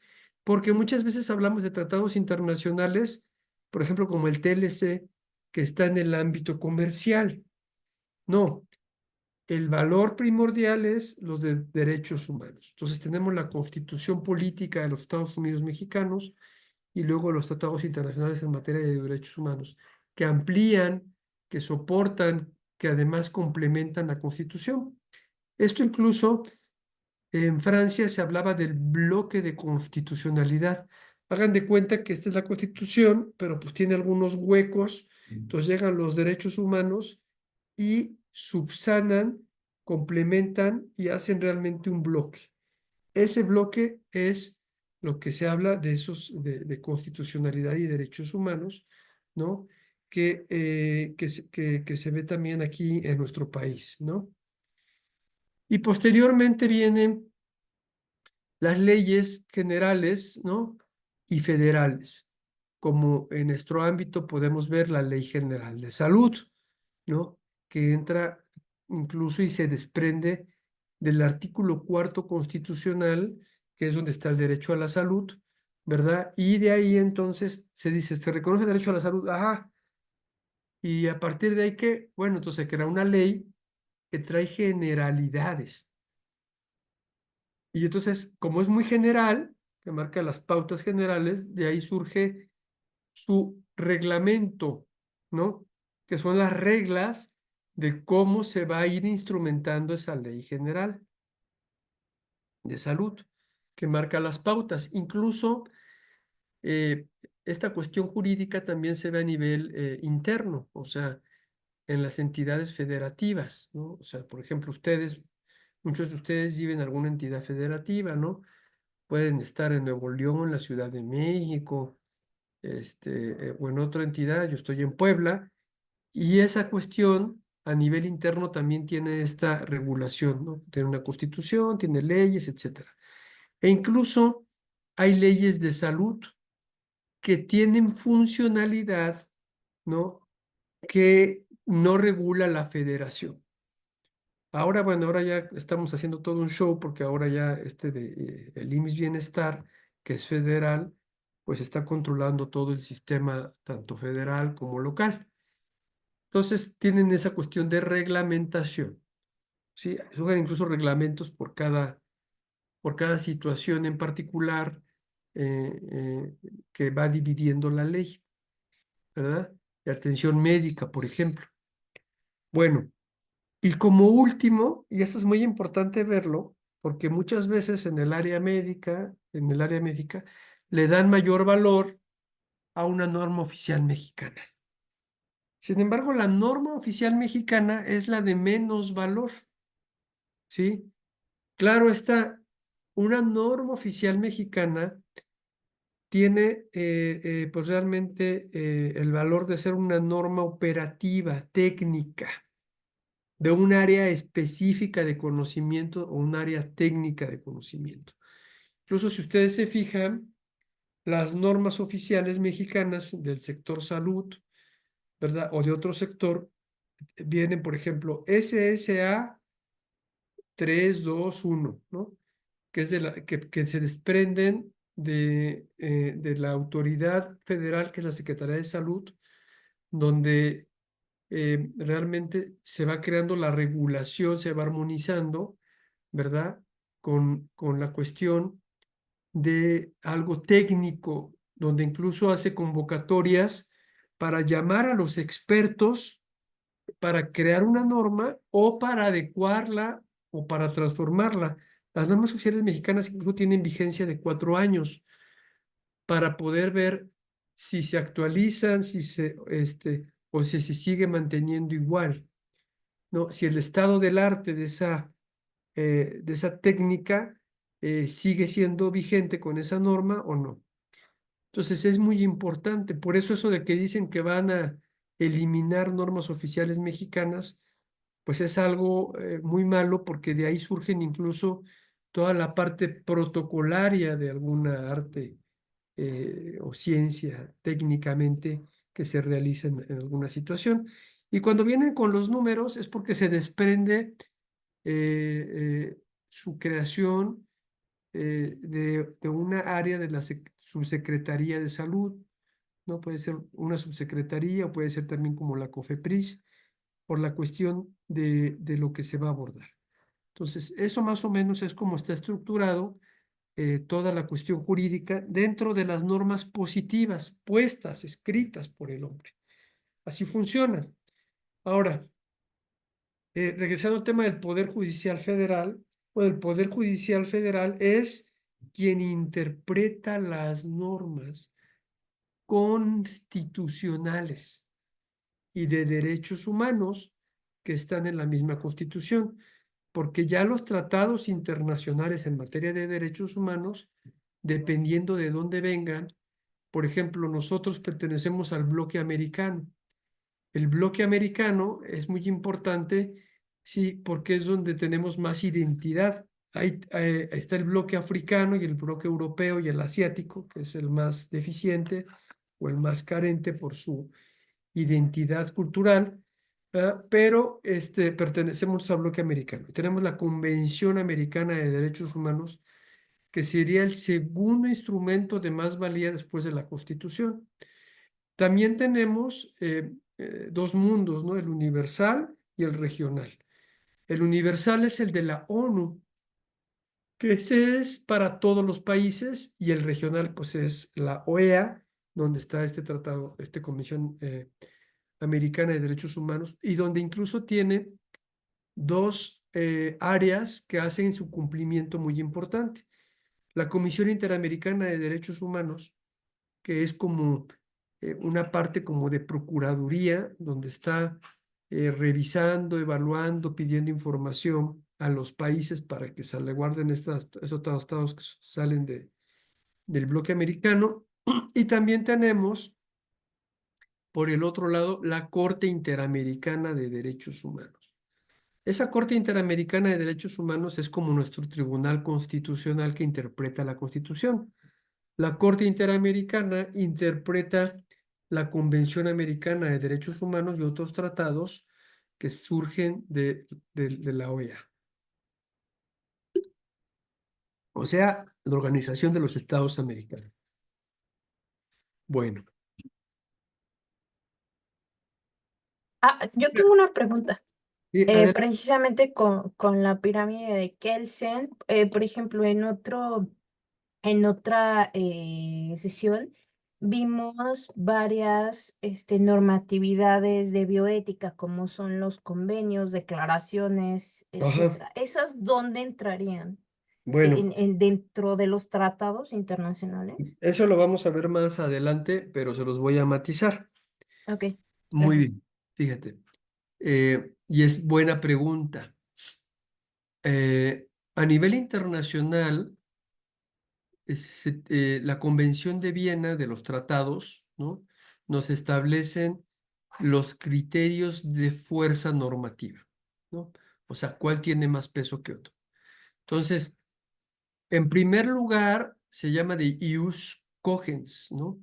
porque muchas veces hablamos de tratados internacionales, por ejemplo, como el TLC, que está en el ámbito comercial. No, el valor primordial es los de derechos humanos. Entonces tenemos la Constitución Política de los Estados Unidos Mexicanos y luego los tratados internacionales en materia de derechos humanos, que amplían, que soportan, que además complementan la Constitución. Esto incluso en Francia se hablaba del bloque de constitucionalidad. Hagan de cuenta que esta es la Constitución, pero pues tiene algunos huecos, entonces llegan los derechos humanos y subsanan, complementan y hacen realmente un bloque. Ese bloque es lo que se habla de esos de constitucionalidad y derechos humanos, ¿no? Que se ve también aquí en nuestro país, ¿no? Y posteriormente vienen las leyes generales, ¿no? Y federales. Como en nuestro ámbito podemos ver la Ley General de Salud, ¿no? Que entra incluso y se desprende del artículo cuarto constitucional, que es donde está el derecho a la salud, ¿verdad? Y de ahí entonces se dice, se reconoce el derecho a la salud, ajá, y a partir de ahí que, bueno, entonces se crea una ley que trae generalidades. Y entonces, como es muy general, que marca las pautas generales, de ahí surge su reglamento, ¿no? Que son las reglas de cómo se va a ir instrumentando esa ley general de salud, que marca las pautas. Incluso esta cuestión jurídica también se ve a nivel interno, o sea, en las entidades federativas, ¿no? O sea, por ejemplo, ustedes, muchos de ustedes viven en alguna entidad federativa, ¿no? Pueden estar en Nuevo León, en la Ciudad de México, o en otra entidad, yo estoy en Puebla, y esa cuestión a nivel interno también tiene esta regulación, ¿no? Tiene una constitución, tiene leyes, etcétera. E incluso hay leyes de salud que tienen funcionalidad, ¿no? Que no regula la federación. Ahora, bueno, ahora ya estamos haciendo todo un show porque ahora ya el IMSS Bienestar, que es federal, pues está controlando todo el sistema, tanto federal como local. Entonces, tienen esa cuestión de reglamentación, ¿sí? Surgen incluso reglamentos por cada situación en particular que va dividiendo la ley, ¿verdad? De atención médica, por ejemplo. Bueno, y como último, y esto es muy importante verlo, porque muchas veces en el área médica, le dan mayor valor a una norma oficial mexicana. Sin embargo, la norma oficial mexicana es la de menos valor, ¿sí? Claro está, una norma oficial mexicana tiene pues realmente el valor de ser una norma operativa, técnica, de un área específica de conocimiento o un área técnica de conocimiento. Incluso si ustedes se fijan, las normas oficiales mexicanas del sector salud, ¿verdad? O de otro sector, vienen, por ejemplo, SSA 321, ¿no? Que, es que se desprenden de la autoridad federal, que es la Secretaría de Salud, donde realmente se va creando la regulación, se va armonizando, ¿verdad? Con la cuestión de algo técnico, donde incluso hace convocatorias para llamar a los expertos para crear una norma o para adecuarla o para transformarla. Las normas oficiales mexicanas incluso tienen vigencia de 4 años para poder ver si se actualizan, o si se sigue manteniendo igual, ¿no? Si el estado del arte de esa técnica sigue siendo vigente con esa norma o no. Entonces es muy importante, por eso de que dicen que van a eliminar normas oficiales mexicanas, pues es algo muy malo porque de ahí surgen incluso toda la parte protocolaria de alguna arte o ciencia técnicamente que se realiza en alguna situación. Y cuando vienen con los números es porque se desprende su creación de una área de la subsecretaría de salud, ¿no? Puede ser una subsecretaría o puede ser también como la COFEPRIS, por la cuestión de lo que se va a abordar. Entonces, eso más o menos es como está estructurado toda la cuestión jurídica dentro de las normas positivas puestas, escritas por el hombre. Así funciona. Ahora, regresando al tema del Poder Judicial Federal, pues el Poder Judicial Federal es quien interpreta las normas constitucionales y de derechos humanos que están en la misma Constitución, porque ya los tratados internacionales en materia de derechos humanos, dependiendo de dónde vengan, por ejemplo, nosotros pertenecemos al bloque americano. El bloque americano es muy importante, sí, porque es donde tenemos más identidad. Ahí está el bloque africano y el bloque europeo y el asiático, que es el más deficiente o el más carente por su identidad cultural, pero pertenecemos al bloque americano. Tenemos la Convención Americana de Derechos Humanos, que sería el segundo instrumento de más valía después de la Constitución. También tenemos dos mundos, ¿no? El universal y el regional. El universal es el de la ONU, que ese es para todos los países, y el regional, pues es la OEA, donde está este tratado, esta Convención Americana de Derechos Humanos, y donde incluso tiene dos áreas que hacen su cumplimiento muy importante. La Comisión Interamericana de Derechos Humanos, que es como una parte como de procuraduría, donde está revisando, evaluando, pidiendo información a los países para que salvaguarden esos tratados que salen del bloque americano. Y también tenemos, por el otro lado, la Corte Interamericana de Derechos Humanos. Esa Corte Interamericana de Derechos Humanos es como nuestro tribunal constitucional que interpreta la Constitución. La Corte Interamericana interpreta la Convención Americana de Derechos Humanos y otros tratados que surgen de la OEA. O sea, la Organización de los Estados Americanos. Bueno. Yo tengo una pregunta. Adelante. Precisamente con la pirámide de Kelsen, por ejemplo, en otra sesión vimos varias normatividades de bioética, como son los convenios, declaraciones, Ajá. etcétera. ¿Esas dónde entrarían? Bueno, ¿Dentro de los tratados internacionales? eso lo vamos a ver más adelante, pero se los voy a matizar. Ok, Muy gracias. bien, fíjate. Y es buena pregunta. A nivel internacional, la Convención de Viena de los tratados, ¿no? Nos establecen los criterios de fuerza normativa, ¿no? O sea, ¿cuál tiene más peso que otro? Entonces, en primer lugar, se llama de ius cogens, ¿no?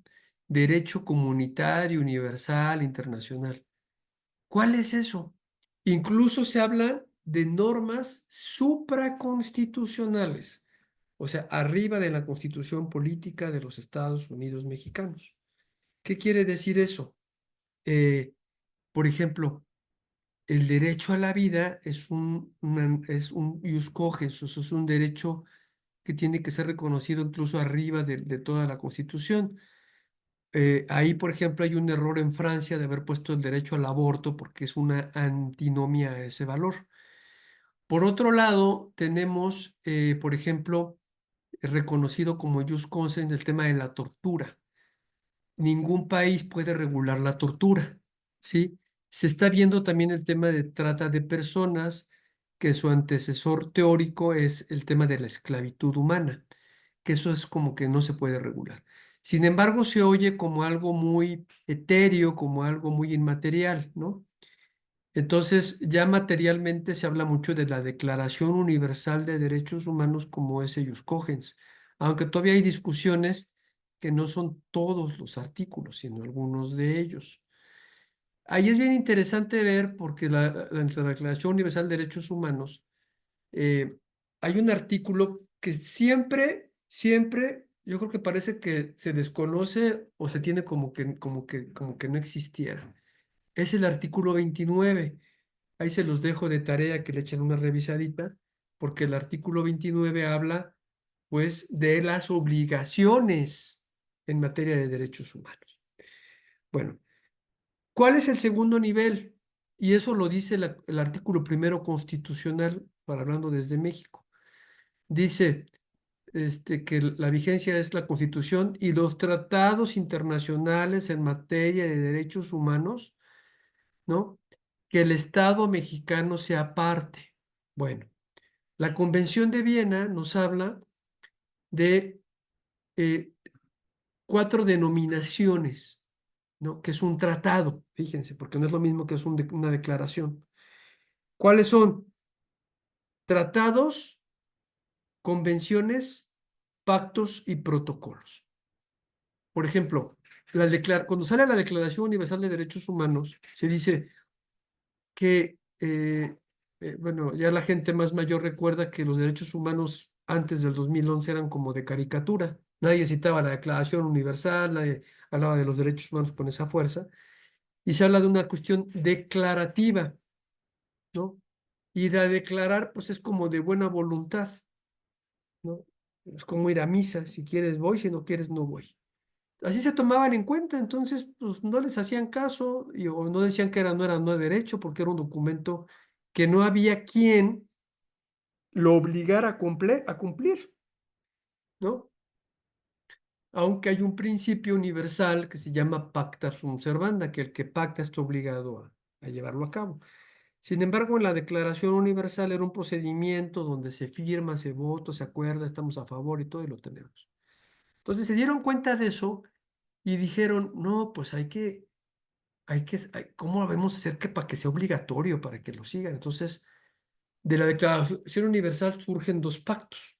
Derecho comunitario, universal, internacional. ¿Cuál es eso? Incluso se habla de normas supraconstitucionales, o sea, arriba de la Constitución política de los Estados Unidos mexicanos. ¿Qué quiere decir eso? Eh, por ejemplo, el derecho a la vida es un ius cogens, eso es un derecho que tiene que ser reconocido incluso arriba de toda la Constitución. Ahí, por ejemplo, hay un error en Francia de haber puesto el derecho al aborto porque es una antinomia a ese valor. Por otro lado, tenemos, por ejemplo, reconocido como jus cogens el tema de la tortura. Ningún país puede regular la tortura, ¿sí? Se está viendo también el tema de trata de personas, que su antecesor teórico es el tema de la esclavitud humana, que eso es como que no se puede regular. Sin embargo, se oye como algo muy etéreo, como algo muy inmaterial, ¿no? Entonces, ya materialmente se habla mucho de la Declaración Universal de Derechos Humanos como ese ius cogens, aunque todavía hay discusiones que no son todos los artículos, sino algunos de ellos. Ahí es bien interesante ver, porque la Declaración Universal de Derechos Humanos, hay un artículo que siempre, yo creo que parece que se desconoce o se tiene como que no existiera. Es el artículo 29. Ahí se los dejo de tarea que le echen una revisadita, porque el artículo 29 habla, pues, de las obligaciones en materia de derechos humanos. Bueno, ¿cuál es el segundo nivel? Y eso lo dice el artículo primero constitucional, para hablando desde México. Dice que la vigencia es la Constitución y los tratados internacionales en materia de derechos humanos, ¿no? Que el Estado mexicano sea parte. Bueno, la Convención de Viena nos habla de eh, 4 denominaciones, ¿no? Que es un tratado, fíjense, porque no es lo mismo que es una declaración. ¿Cuáles son? Tratados, convenciones, pactos y protocolos. Por ejemplo, cuando sale la Declaración Universal de Derechos Humanos, se dice que, bueno, ya la gente más mayor recuerda que los derechos humanos antes del 2011 eran como de caricatura. Nadie citaba la Declaración Universal, nadie hablaba de los derechos humanos con esa fuerza. Y se habla de una cuestión declarativa, ¿no? Y de declarar, pues es como de buena voluntad, ¿no? Es como ir a misa, si quieres voy, si no quieres no voy. Así se tomaban en cuenta, entonces pues no les hacían caso o no decían que no era derecho porque era un documento que no había quien lo obligara a cumplir, ¿no? Aunque hay un principio universal que se llama pacta sunt servanda, que el que pacta está obligado a llevarlo a cabo. Sin embargo, en la Declaración Universal era un procedimiento donde se firma, se vota, se acuerda, estamos a favor y todo, y lo tenemos. Entonces se dieron cuenta de eso y dijeron, no, pues ¿cómo debemos hacer para que sea obligatorio, para que lo sigan? Entonces, de la Declaración Universal surgen 2 pactos.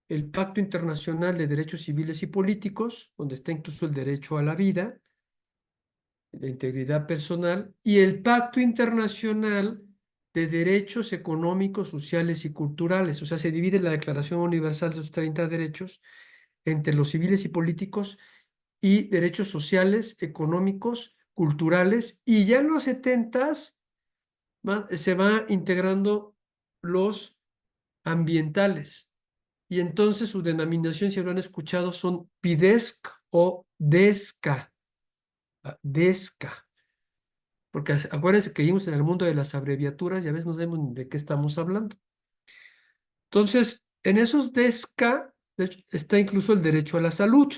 El Pacto Internacional de Derechos Civiles y Políticos, donde está incluso el derecho a la vida, la integridad personal, y el Pacto Internacional de Derechos Económicos, Sociales y Culturales. O sea, se divide la Declaración Universal de los 30 derechos entre los civiles y políticos y derechos sociales, económicos, culturales, y ya en los 70s se va integrando los ambientales. Y entonces su denominación, si lo han escuchado, son PIDESC o DESCA. DESCA. Porque acuérdense que vivimos en el mundo de las abreviaturas y a veces no sabemos ni de qué estamos hablando. Entonces, en esos DESCA, de hecho, está incluso el derecho a la salud,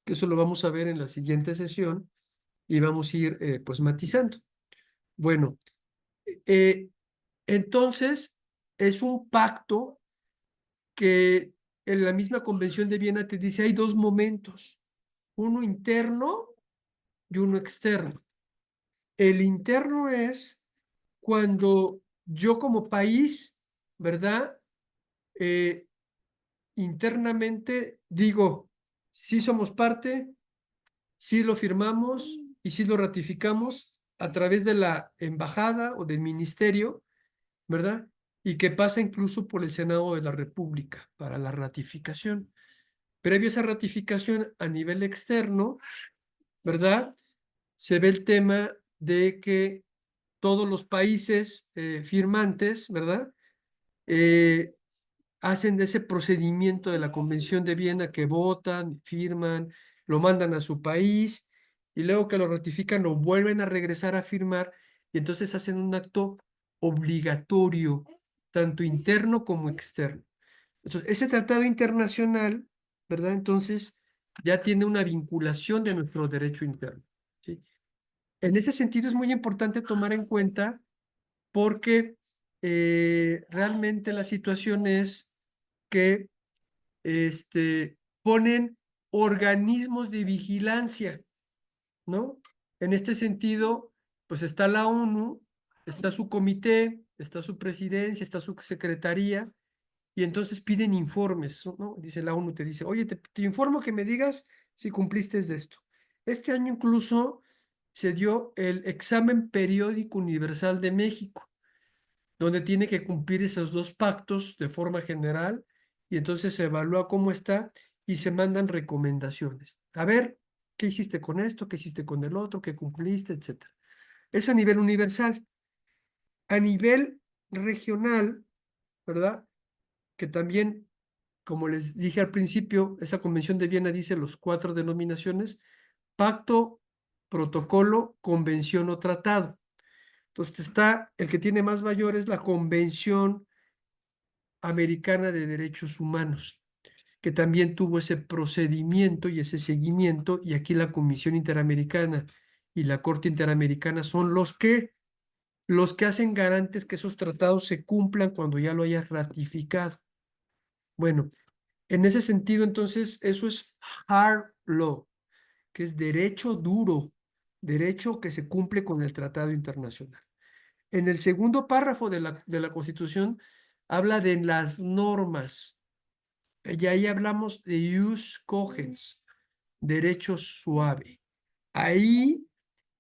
que eso lo vamos a ver en la siguiente sesión y vamos a ir pues matizando. Bueno, eh, entonces es un pacto que en la misma Convención de Viena te dice hay 2 momentos, uno interno y uno externo. El interno es cuando yo como país, ¿verdad? Eh, internamente digo, sí somos parte, sí lo firmamos y sí lo ratificamos a través de la embajada o del ministerio, ¿verdad? Y que pasa incluso por el Senado de la República para la ratificación. Previo a esa ratificación a nivel externo, ¿verdad? Se ve el tema de que todos los países firmantes, ¿verdad? Hacen ese procedimiento de la Convención de Viena que votan, firman, lo mandan a su país y luego que lo ratifican lo vuelven a regresar a firmar y entonces hacen un acto obligatorio, tanto interno como externo. Entonces, ese tratado internacional, ¿verdad? Entonces ya tiene una vinculación de nuestro derecho interno, ¿sí? En ese sentido es muy importante tomar en cuenta porque realmente la situación es que ponen organismos de vigilancia, ¿no? En este sentido, pues está la ONU está su comité, está su presidencia, está su secretaría, y entonces piden informes, ¿no? Dice la ONU, te dice, oye, te informo que me digas si cumpliste de esto. Este año incluso se dio el examen periódico universal de México, donde tiene que cumplir esos dos pactos de forma general, y entonces se evalúa cómo está y se mandan recomendaciones. A ver, ¿qué hiciste con esto? ¿Qué hiciste con el otro? ¿Qué cumpliste? Etcétera. Es a nivel universal. A nivel regional, ¿verdad? Que también, como les dije al principio, esa Convención de Viena dice los 4 denominaciones: pacto, protocolo, convención o tratado. Entonces está, el que tiene más mayor es la Convención Americana de Derechos Humanos, que también tuvo ese procedimiento y ese seguimiento, y aquí la Comisión Interamericana y la Corte Interamericana son los que hacen garantes que esos tratados se cumplan cuando ya lo hayas ratificado. Bueno, en ese sentido, entonces, eso es hard law, que es derecho duro, derecho que se cumple con el tratado internacional. En el segundo párrafo de la Constitución habla de las normas, y ahí hablamos de jus cogens, derecho suave. Ahí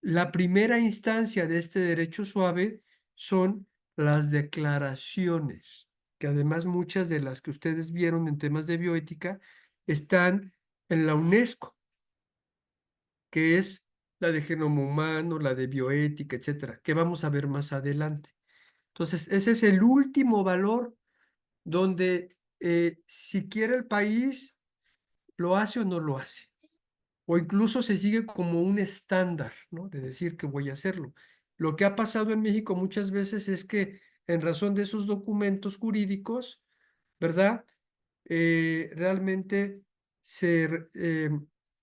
la primera instancia de este derecho suave son las declaraciones, que además muchas de las que ustedes vieron en temas de bioética están en la UNESCO, que es la de genoma humano, la de bioética, etcétera, que vamos a ver más adelante. Entonces, ese es el último valor donde si quiere el país, lo hace o no lo hace. O incluso se sigue como un estándar, ¿no? De decir que voy a hacerlo. Lo que ha pasado en México muchas veces es que en razón de esos documentos jurídicos, ¿verdad? Realmente se, eh,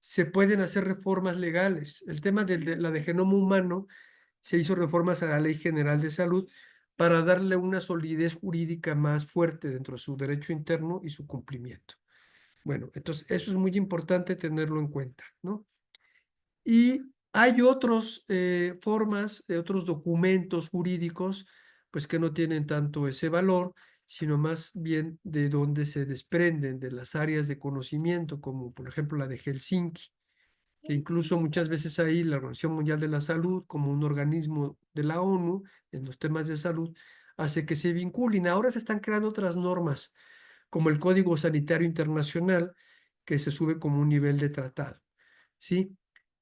se pueden hacer reformas legales. El tema de la de genoma humano, se hizo reformas a la Ley General de Salud para darle una solidez jurídica más fuerte dentro de su derecho interno y su cumplimiento. Bueno, entonces eso es muy importante tenerlo en cuenta, ¿no? Y hay otras formas, otros documentos jurídicos, pues que no tienen tanto ese valor, sino más bien de donde se desprenden de las áreas de conocimiento, como por ejemplo la de Helsinki, que incluso muchas veces ahí la Organización Mundial de la Salud, como un organismo de la ONU en los temas de salud, hace que se vinculen. Ahora se están creando otras normas, como el Código Sanitario Internacional, que se sube como un nivel de tratado, ¿sí?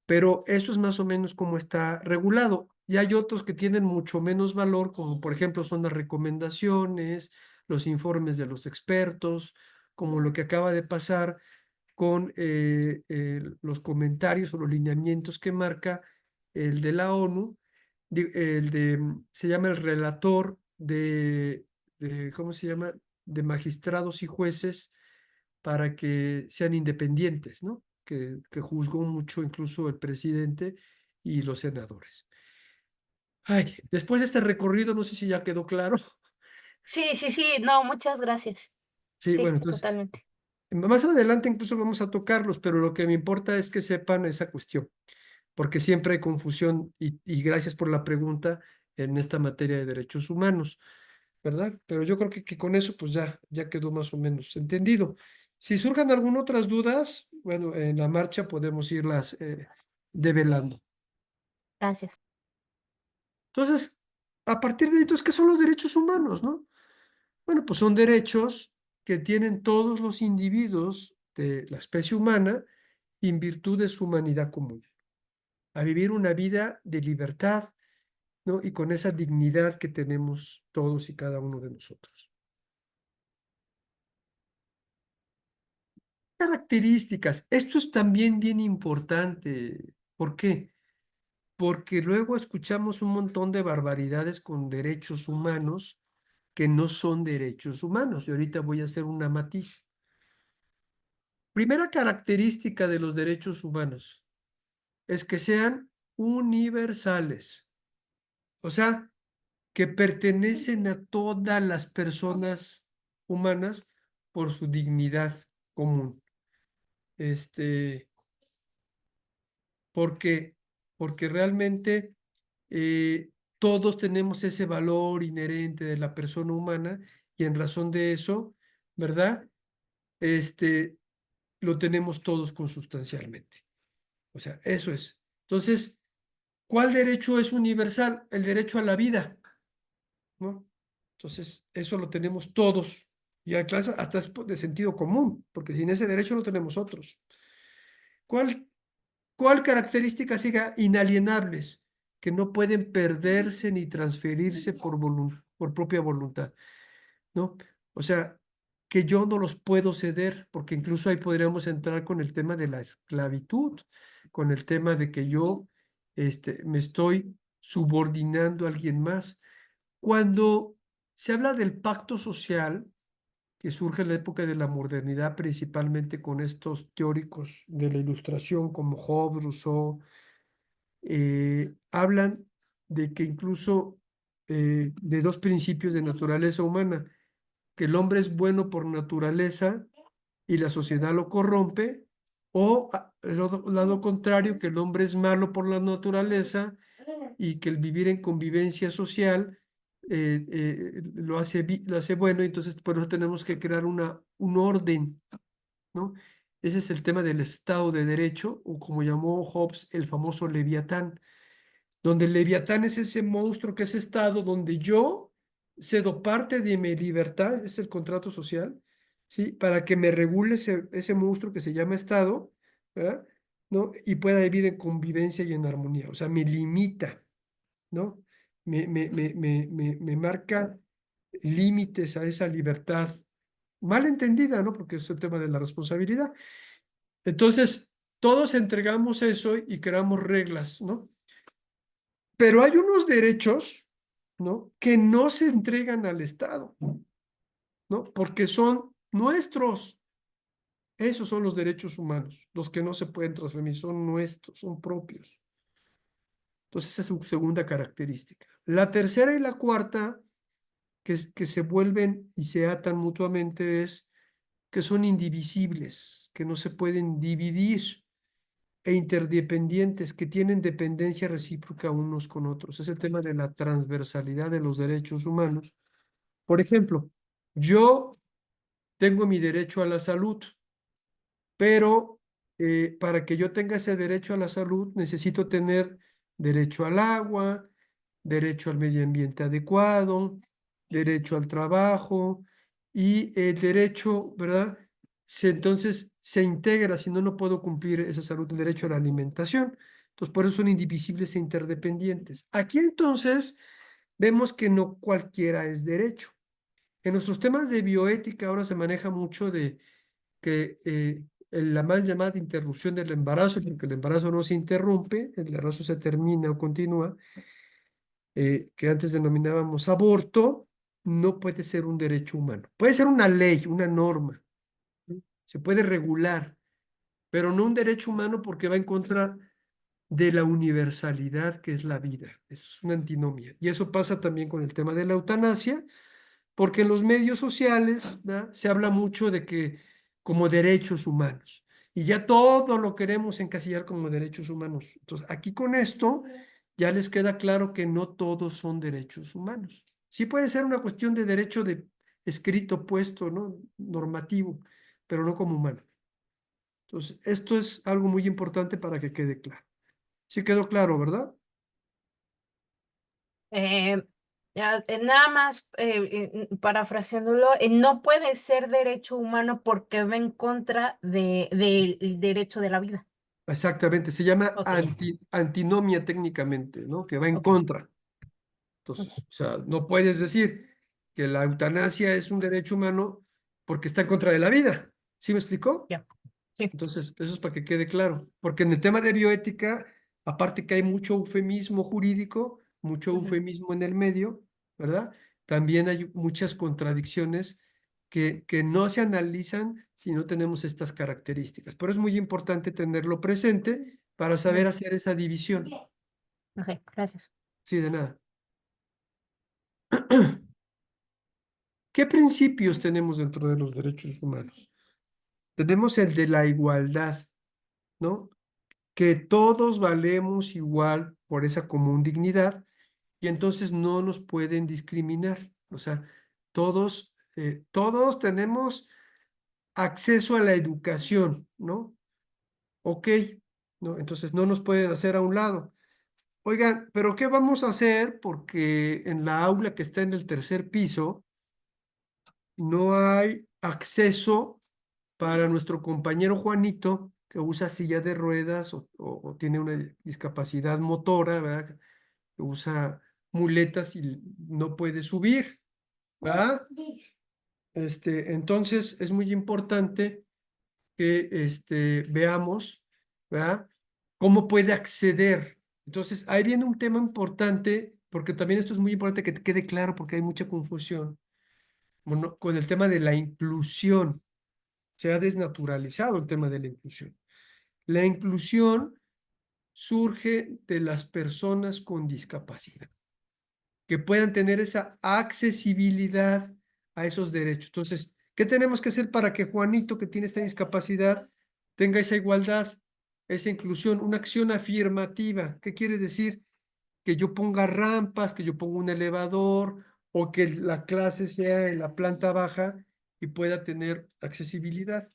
Pero eso es más o menos como está regulado. Y hay otros que tienen mucho menos valor, como por ejemplo son las recomendaciones, los informes de los expertos, como lo que acaba de pasar con los comentarios o los lineamientos que marca el de la ONU, se llama el relator ¿cómo se llama? De magistrados y jueces para que sean independientes, ¿no? Que juzgó mucho incluso el presidente y los senadores. Ay, después de este recorrido, no sé si ya quedó claro. Sí, sí, sí, no, muchas gracias. Sí, Sí, bueno, entonces, totalmente. más adelante incluso vamos a tocarlos, pero lo que me importa es que sepan esa cuestión, porque siempre hay confusión, y gracias por la pregunta en esta materia de derechos humanos, ¿verdad? Pero yo creo que con eso pues ya quedó más o menos entendido. Si surjan algunas otras dudas, bueno, en la marcha podemos irlas develando. Gracias. Entonces, a partir de ahí, entonces, ¿qué son los derechos humanos, no? Bueno, pues son derechos que tienen todos los individuos de la especie humana en virtud de su humanidad común, a vivir una vida de libertad, ¿no? Y con esa dignidad que tenemos todos y cada uno de nosotros. Características. Esto es también bien importante. ¿Por qué? Porque luego escuchamos un montón de barbaridades con derechos humanos que no son derechos humanos. Y ahorita voy a hacer una matiz. Primera característica de los derechos humanos es que sean universales. O sea, que pertenecen a todas las personas humanas por su dignidad común. Este, porque, porque realmente todos tenemos ese valor inherente de la persona humana y en razón de eso, ¿verdad? Lo tenemos todos consustancialmente. O sea, eso es. Entonces, ¿cuál derecho es universal? El derecho a la vida, ¿no? Entonces, eso lo tenemos todos. Y hasta es de sentido común, porque sin ese derecho no tenemos otros. ¿Cuál característica siga? Inalienables, que no pueden perderse ni transferirse por propia voluntad, ¿no? O sea, que yo no los puedo ceder, porque incluso ahí podríamos entrar con el tema de la esclavitud, con el tema de que yo me estoy subordinando a alguien más. Cuando se habla del pacto social, que surge en la época de la modernidad, principalmente con estos teóricos de la Ilustración como Hobbes, Rousseau, hablan de que incluso de dos principios de naturaleza humana, que el hombre es bueno por naturaleza y la sociedad lo corrompe, o el otro lado contrario, que el hombre es malo por la naturaleza y que el vivir en convivencia social lo hace bueno, y entonces por eso tenemos que crear un orden, ¿no? Ese es el tema del Estado de Derecho, o como llamó Hobbes, el famoso Leviatán, donde el Leviatán es ese monstruo que es Estado, donde yo cedo parte de mi libertad, es el contrato social, ¿sí? Para que me regule ese monstruo que se llama Estado, ¿verdad? ¿No? Y pueda vivir en convivencia y en armonía. O sea, me limita, ¿no? Me marca límites a esa libertad mal entendida, ¿no? Porque es el tema de la responsabilidad. Entonces, todos entregamos eso y creamos reglas, ¿no? Pero hay unos derechos, ¿no? Que no se entregan al Estado, ¿no? Porque son nuestros. Esos son los derechos humanos, los que no se pueden transferir, son nuestros, son propios. Entonces, esa es su segunda característica. La tercera y la cuarta, que se vuelven y se atan mutuamente, es que son indivisibles, que no se pueden dividir, e interdependientes, que tienen dependencia recíproca unos con otros. Es el tema de la transversalidad de los derechos humanos. Por ejemplo, yo tengo mi derecho a la salud, pero para que yo tenga ese derecho a la salud necesito tener derecho al agua, derecho al medio ambiente adecuado, derecho al trabajo y el derecho, ¿verdad? Entonces se integra, si no, no puedo cumplir esa salud, el derecho a la alimentación. Entonces, por eso son indivisibles e interdependientes. Aquí entonces vemos que no cualquiera es derecho. En nuestros temas de bioética ahora se maneja mucho de que la mal llamada interrupción del embarazo, porque el embarazo no se interrumpe, el embarazo se termina o continúa, que antes denominábamos aborto, no puede ser un derecho humano. Puede ser una ley, una norma, ¿sí? Se puede regular, pero no un derecho humano porque va en contra de la universalidad que es la vida. Eso es una antinomia. Y eso pasa también con el tema de la eutanasia, porque en los medios sociales, ¿verdad?, se habla mucho de que como derechos humanos, y ya todo lo queremos encasillar como derechos humanos. Entonces, aquí con esto ya les queda claro que no todos son derechos humanos. Sí puede ser una cuestión de derecho de escrito puesto, ¿no? Normativo, pero no como humano. Entonces, esto es algo muy importante para que quede claro. Sí quedó claro, ¿verdad? Eh, nada más, parafraseándolo, no puede ser derecho humano porque va en contra del derecho de la vida. Exactamente, se llama Ok, antinomia técnicamente, ¿no? Que va en ok, contra. Entonces, o sea, no puedes decir que la eutanasia es un derecho humano porque está en contra de la vida. ¿Sí me explicó? ya, sí. Entonces, eso es para que quede claro. Porque en el tema de bioética, aparte que hay mucho eufemismo jurídico, mucho Ujú. eufemismo en el medio, ¿verdad? También hay muchas contradicciones que no se analizan si no tenemos estas características. Pero es muy importante tenerlo presente para saber Ujú. hacer esa división. Ok, gracias. Sí, de nada. ¿Qué principios tenemos dentro de los derechos humanos? Tenemos el de la igualdad, ¿no? Que todos valemos igual por esa común dignidad y entonces no nos pueden discriminar. O sea, todos tenemos acceso a la educación, ¿no? Ok, ¿no? Entonces no nos pueden hacer a un lado. Oigan, pero ¿qué vamos a hacer? Porque en la aula que está en el tercer piso no hay acceso para nuestro compañero Juanito, que usa silla de ruedas o tiene una discapacidad motora, ¿verdad? Que usa muletas y no puede subir, ¿verdad? Entonces es muy importante que veamos, ¿verdad? Cómo puede acceder. Entonces, ahí viene un tema importante, porque también esto es muy importante que te quede claro, porque hay mucha confusión con el tema de la inclusión. Se ha desnaturalizado el tema de la inclusión. La inclusión surge de las personas con discapacidad, que puedan tener esa accesibilidad a esos derechos. Entonces, ¿qué tenemos que hacer para que Juanito, que tiene esta discapacidad, tenga esa igualdad, esa inclusión, una acción afirmativa? ¿Qué quiere decir? Que yo ponga rampas, que yo ponga un elevador o que la clase sea en la planta baja y pueda tener accesibilidad,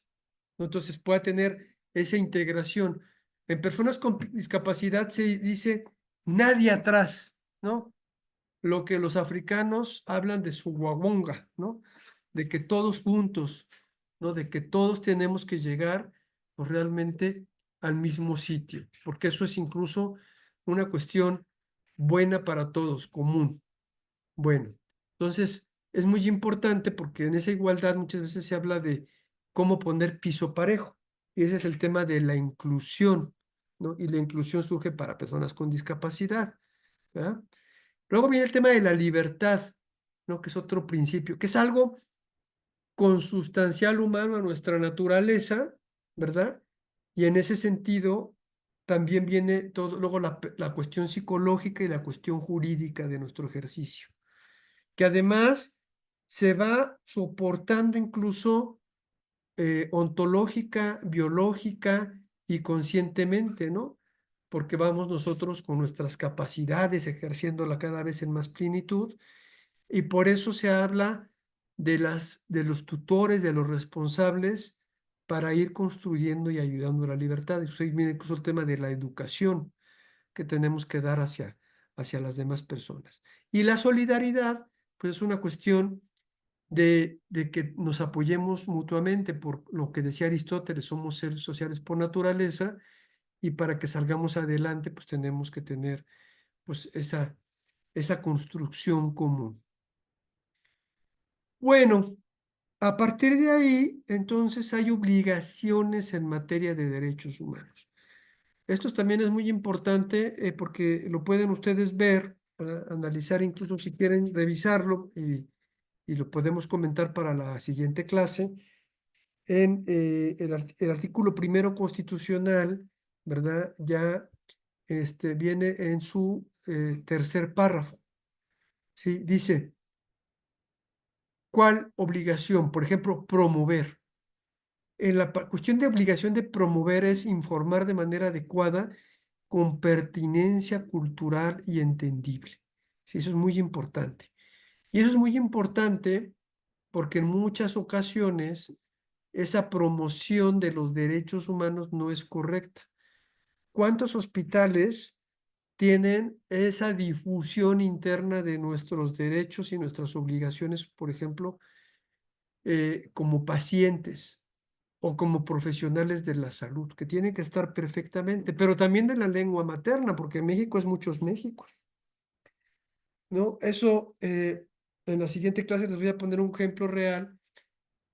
¿no? Entonces pueda tener esa integración. En personas con discapacidad se dice nadie atrás, ¿no? Lo que los africanos hablan de su wawonga, ¿no? De que todos juntos, ¿no? De que todos tenemos que llegar pues, realmente al mismo sitio, porque eso es incluso una cuestión buena para todos, común. Bueno, entonces es muy importante porque en esa igualdad muchas veces se habla de cómo poner piso parejo, y ese es el tema de la inclusión, ¿no? Y la inclusión surge para personas con discapacidad, ¿verdad? Luego viene el tema de la libertad, ¿no? Que es otro principio, que es algo consustancial humano a nuestra naturaleza, ¿verdad? Y en ese sentido también viene todo, luego la cuestión psicológica y la cuestión jurídica de nuestro ejercicio, que además se va soportando incluso ontológica, biológica y conscientemente, ¿no? Porque vamos nosotros con nuestras capacidades ejerciéndola cada vez en más plenitud, y por eso se habla de los tutores, de los responsables, para ir construyendo y ayudando a la libertad. Eso ahí viene incluso el tema de la educación que tenemos que dar hacia las demás personas. Y la solidaridad, pues es una cuestión de que nos apoyemos mutuamente, por lo que decía Aristóteles, somos seres sociales por naturaleza, y para que salgamos adelante, pues tenemos que tener pues esa construcción común. Bueno, a partir de ahí, entonces hay obligaciones en materia de derechos humanos. Esto también es muy importante porque lo pueden ustedes ver, analizar, incluso si quieren revisarlo, y lo podemos comentar para la siguiente clase, en el artículo primero constitucional, ¿verdad? Ya viene en su tercer párrafo, ¿sí? Dice, ¿cuál obligación? Por ejemplo, promover. En la cuestión de obligación de promover es informar de manera adecuada con pertinencia cultural y entendible. Sí, eso es muy importante. Y eso es muy importante porque en muchas ocasiones esa promoción de los derechos humanos no es correcta. ¿Cuántos hospitales tienen esa difusión interna de nuestros derechos y nuestras obligaciones, por ejemplo, como pacientes o como profesionales de la salud, que tienen que estar perfectamente, pero también de la lengua materna, porque México es muchos Méxicos, ¿no? Eso, en la siguiente clase les voy a poner un ejemplo real,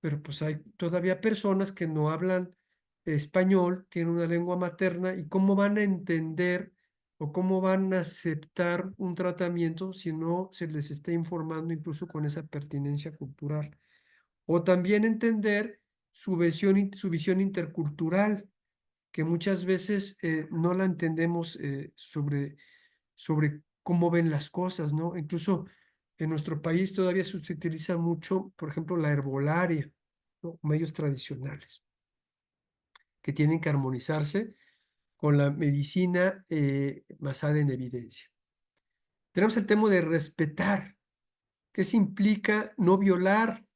pero pues hay todavía personas que no hablan español, tienen una lengua materna, y cómo van a entender o cómo van a aceptar un tratamiento si no se les está informando incluso con esa pertinencia cultural. O también entender su visión intercultural, que muchas veces no la entendemos sobre cómo ven las cosas, ¿no? Incluso en nuestro país todavía se utiliza mucho, por ejemplo, la herbolaria, ¿no? Medios tradicionales, que tienen que armonizarse con la medicina basada en evidencia. Tenemos el tema de respetar, que se implica no violar,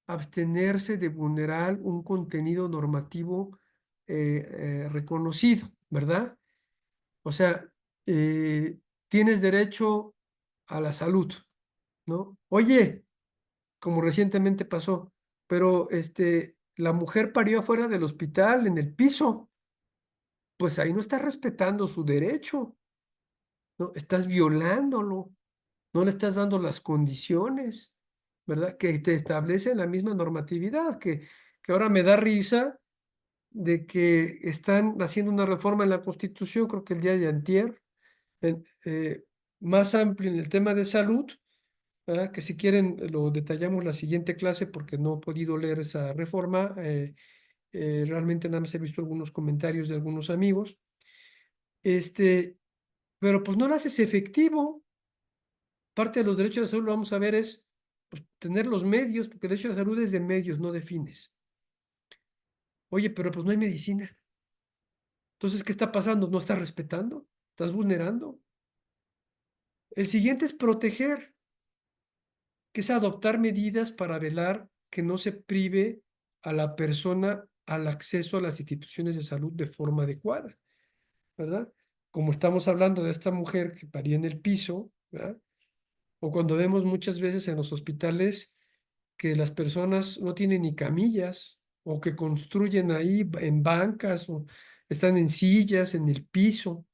abstenerse de vulnerar un contenido normativo reconocido, ¿verdad? O sea, tienes derecho a la salud, ¿no? Oye, como recientemente pasó, pero la mujer parió afuera del hospital, en el piso, pues ahí no estás respetando su derecho, ¿no? Estás violándolo, no le estás dando las condiciones, ¿verdad? Que te establece la misma normatividad, que ahora me da risa de que están haciendo una reforma en la Constitución, creo que el día de antier, en, más amplio en el tema de salud, ¿verdad? Que si quieren lo detallamos la siguiente clase porque no he podido leer esa reforma. Realmente nada más he visto algunos comentarios de algunos amigos. Pero pues no lo haces efectivo. Parte de los derechos de la salud, lo vamos a ver, es pues, tener los medios, porque el derecho a la salud es de medios, no de fines. Oye, pero pues no hay medicina. Entonces, ¿qué está pasando? ¿No estás respetando? ¿Estás vulnerando? El siguiente es proteger, que es adoptar medidas para velar que no se prive a la persona al acceso a las instituciones de salud de forma adecuada, ¿verdad? Como estamos hablando de esta mujer que paría en el piso, ¿verdad? O cuando vemos muchas veces en los hospitales que las personas no tienen ni camillas o que construyen ahí en bancas o están en sillas, en el piso.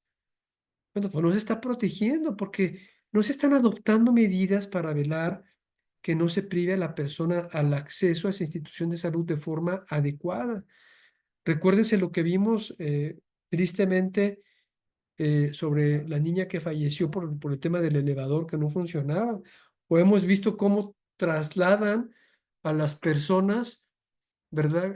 Bueno, pues no se está protegiendo porque no se están adoptando medidas para velar que no se prive a la persona al acceso a esa institución de salud de forma adecuada. Recuérdense lo que vimos tristemente sobre la niña que falleció por el tema del elevador que no funcionaba. O hemos visto cómo trasladan a las personas, ¿verdad?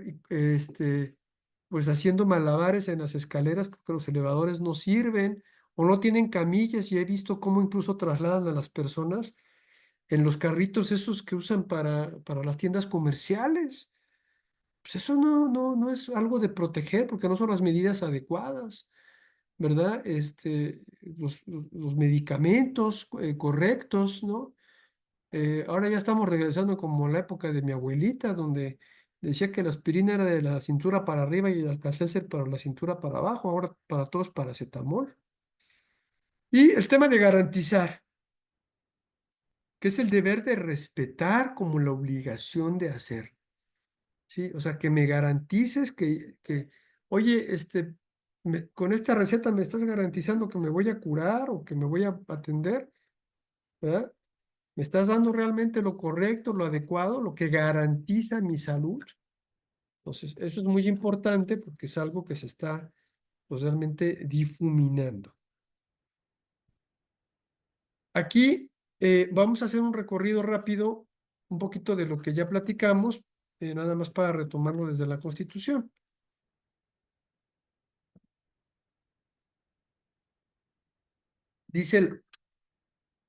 Pues haciendo malabares en las escaleras porque los elevadores no sirven o no tienen camillas y he visto cómo incluso trasladan a las personas en los carritos esos que usan para las tiendas comerciales. Pues eso no es algo de proteger porque no son las medidas adecuadas, ¿verdad? Los medicamentos correctos, ¿no? Ahora ya estamos regresando como a la época de mi abuelita, donde decía que la aspirina era de la cintura para arriba y el Alka-Seltzer para la cintura para abajo, ahora para todos paracetamol. Y el tema de garantizar, que es el deber de respetar como la obligación de hacer, ¿sí? O sea, que me garantices oye, con esta receta me estás garantizando que me voy a curar o que me voy a atender, ¿verdad? ¿Me estás dando realmente lo correcto, lo adecuado, lo que garantiza mi salud? Entonces, eso es muy importante porque es algo que se está pues, realmente difuminando. Aquí vamos a hacer un recorrido rápido, un poquito de lo que ya platicamos, nada más para retomarlo desde la Constitución. Dice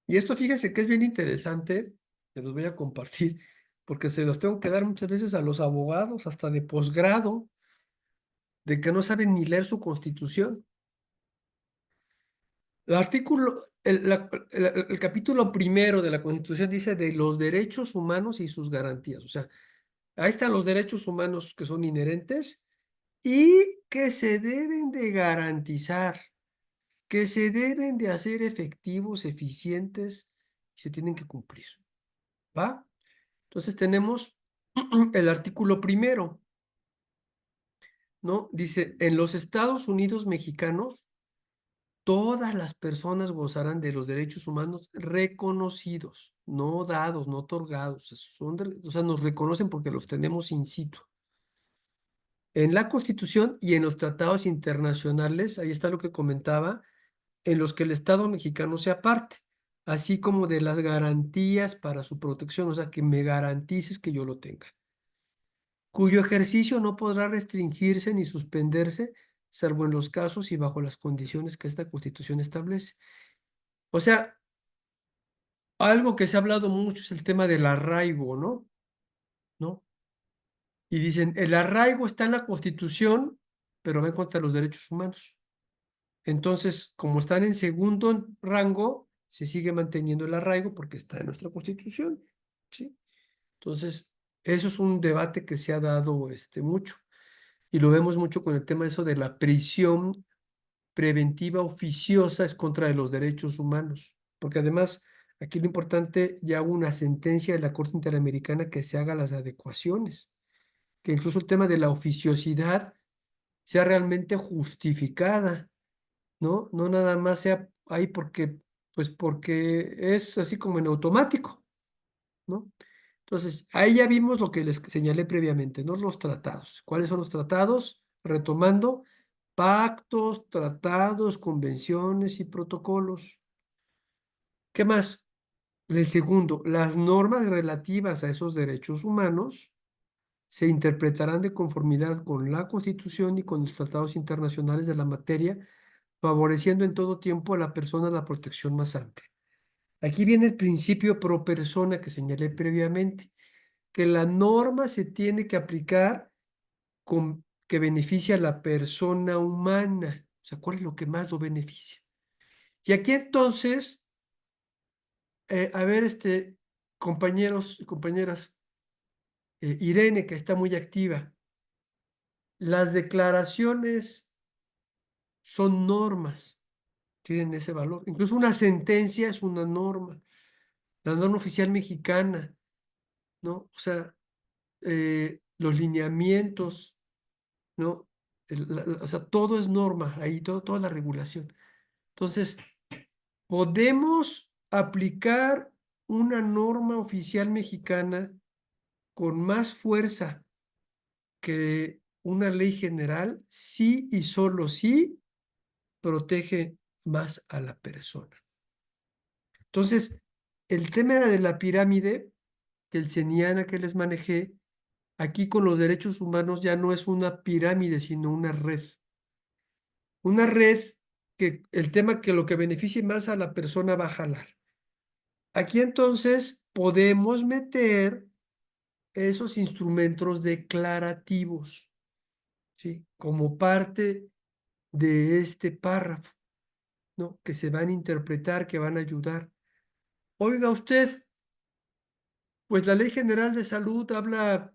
y esto fíjense que es bien interesante, se los voy a compartir, porque se los tengo que dar muchas veces a los abogados, hasta de posgrado, de que no saben ni leer su Constitución. El artículo, el capítulo primero de la Constitución dice de los derechos humanos y sus garantías. O sea, ahí están los derechos humanos que son inherentes y que se deben de garantizar, que se deben de hacer efectivos, eficientes, y se tienen que cumplir. ¿Va? Entonces tenemos el artículo primero, ¿no? Dice, en los Estados Unidos mexicanos, todas las personas gozarán de los derechos humanos reconocidos, no dados, no otorgados. O sea, nos reconocen porque los tenemos in situ. En la Constitución y en los tratados internacionales, ahí está lo que comentaba, en los que el Estado mexicano sea parte, así como de las garantías para su protección, o sea, que me garantices que yo lo tenga, cuyo ejercicio no podrá restringirse ni suspenderse, salvo en los casos y bajo las condiciones que esta Constitución establece. O sea, algo que se ha hablado mucho es el tema del arraigo, ¿no? ¿No? Y dicen, el arraigo está en la Constitución, pero va en contra de los derechos humanos. Entonces, como están en segundo rango, se sigue manteniendo el arraigo porque está en nuestra Constitución, ¿sí? Entonces, eso es un debate que se ha dado mucho. Y lo vemos mucho con el tema de eso de la prisión preventiva oficiosa es contra de los derechos humanos. Porque además, aquí lo importante, ya hubo una sentencia de la Corte Interamericana que se haga las adecuaciones, que incluso el tema de la oficiosidad sea realmente justificada, ¿no? No nada más sea ahí porque es así como en automático, ¿no? Entonces, ahí ya vimos lo que les señalé previamente, ¿no? Los tratados. ¿Cuáles son los tratados? Retomando, pactos, tratados, convenciones y protocolos. ¿Qué más? El segundo, las normas relativas a esos derechos humanos se interpretarán de conformidad con la Constitución y con los tratados internacionales de la materia, favoreciendo en todo tiempo a la persona la protección más amplia. Aquí viene el principio pro persona que señalé previamente, que la norma se tiene que aplicar que beneficia a la persona humana. O sea, ¿cuál es lo que más lo beneficia? Y aquí entonces, a ver, compañeros y compañeras, Irene, que está muy activa, las declaraciones son normas, tienen ese valor. Incluso una sentencia es una norma, la norma oficial mexicana, ¿no? O sea, los lineamientos, ¿no? O sea, todo es norma, ahí toda la regulación. Entonces, podemos aplicar una norma oficial mexicana con más fuerza que una ley general, sí y solo sí protege más a la persona. Entonces, el tema de la pirámide, que el seniana que les manejé, aquí con los derechos humanos ya no es una pirámide, sino una red. Una red que el tema que lo que beneficie más a la persona va a jalar. Aquí entonces podemos meter esos instrumentos declarativos, ¿sí? Como parte de este párrafo, ¿no? Que se van a interpretar, que van a ayudar. Oiga usted, pues la Ley General de Salud habla,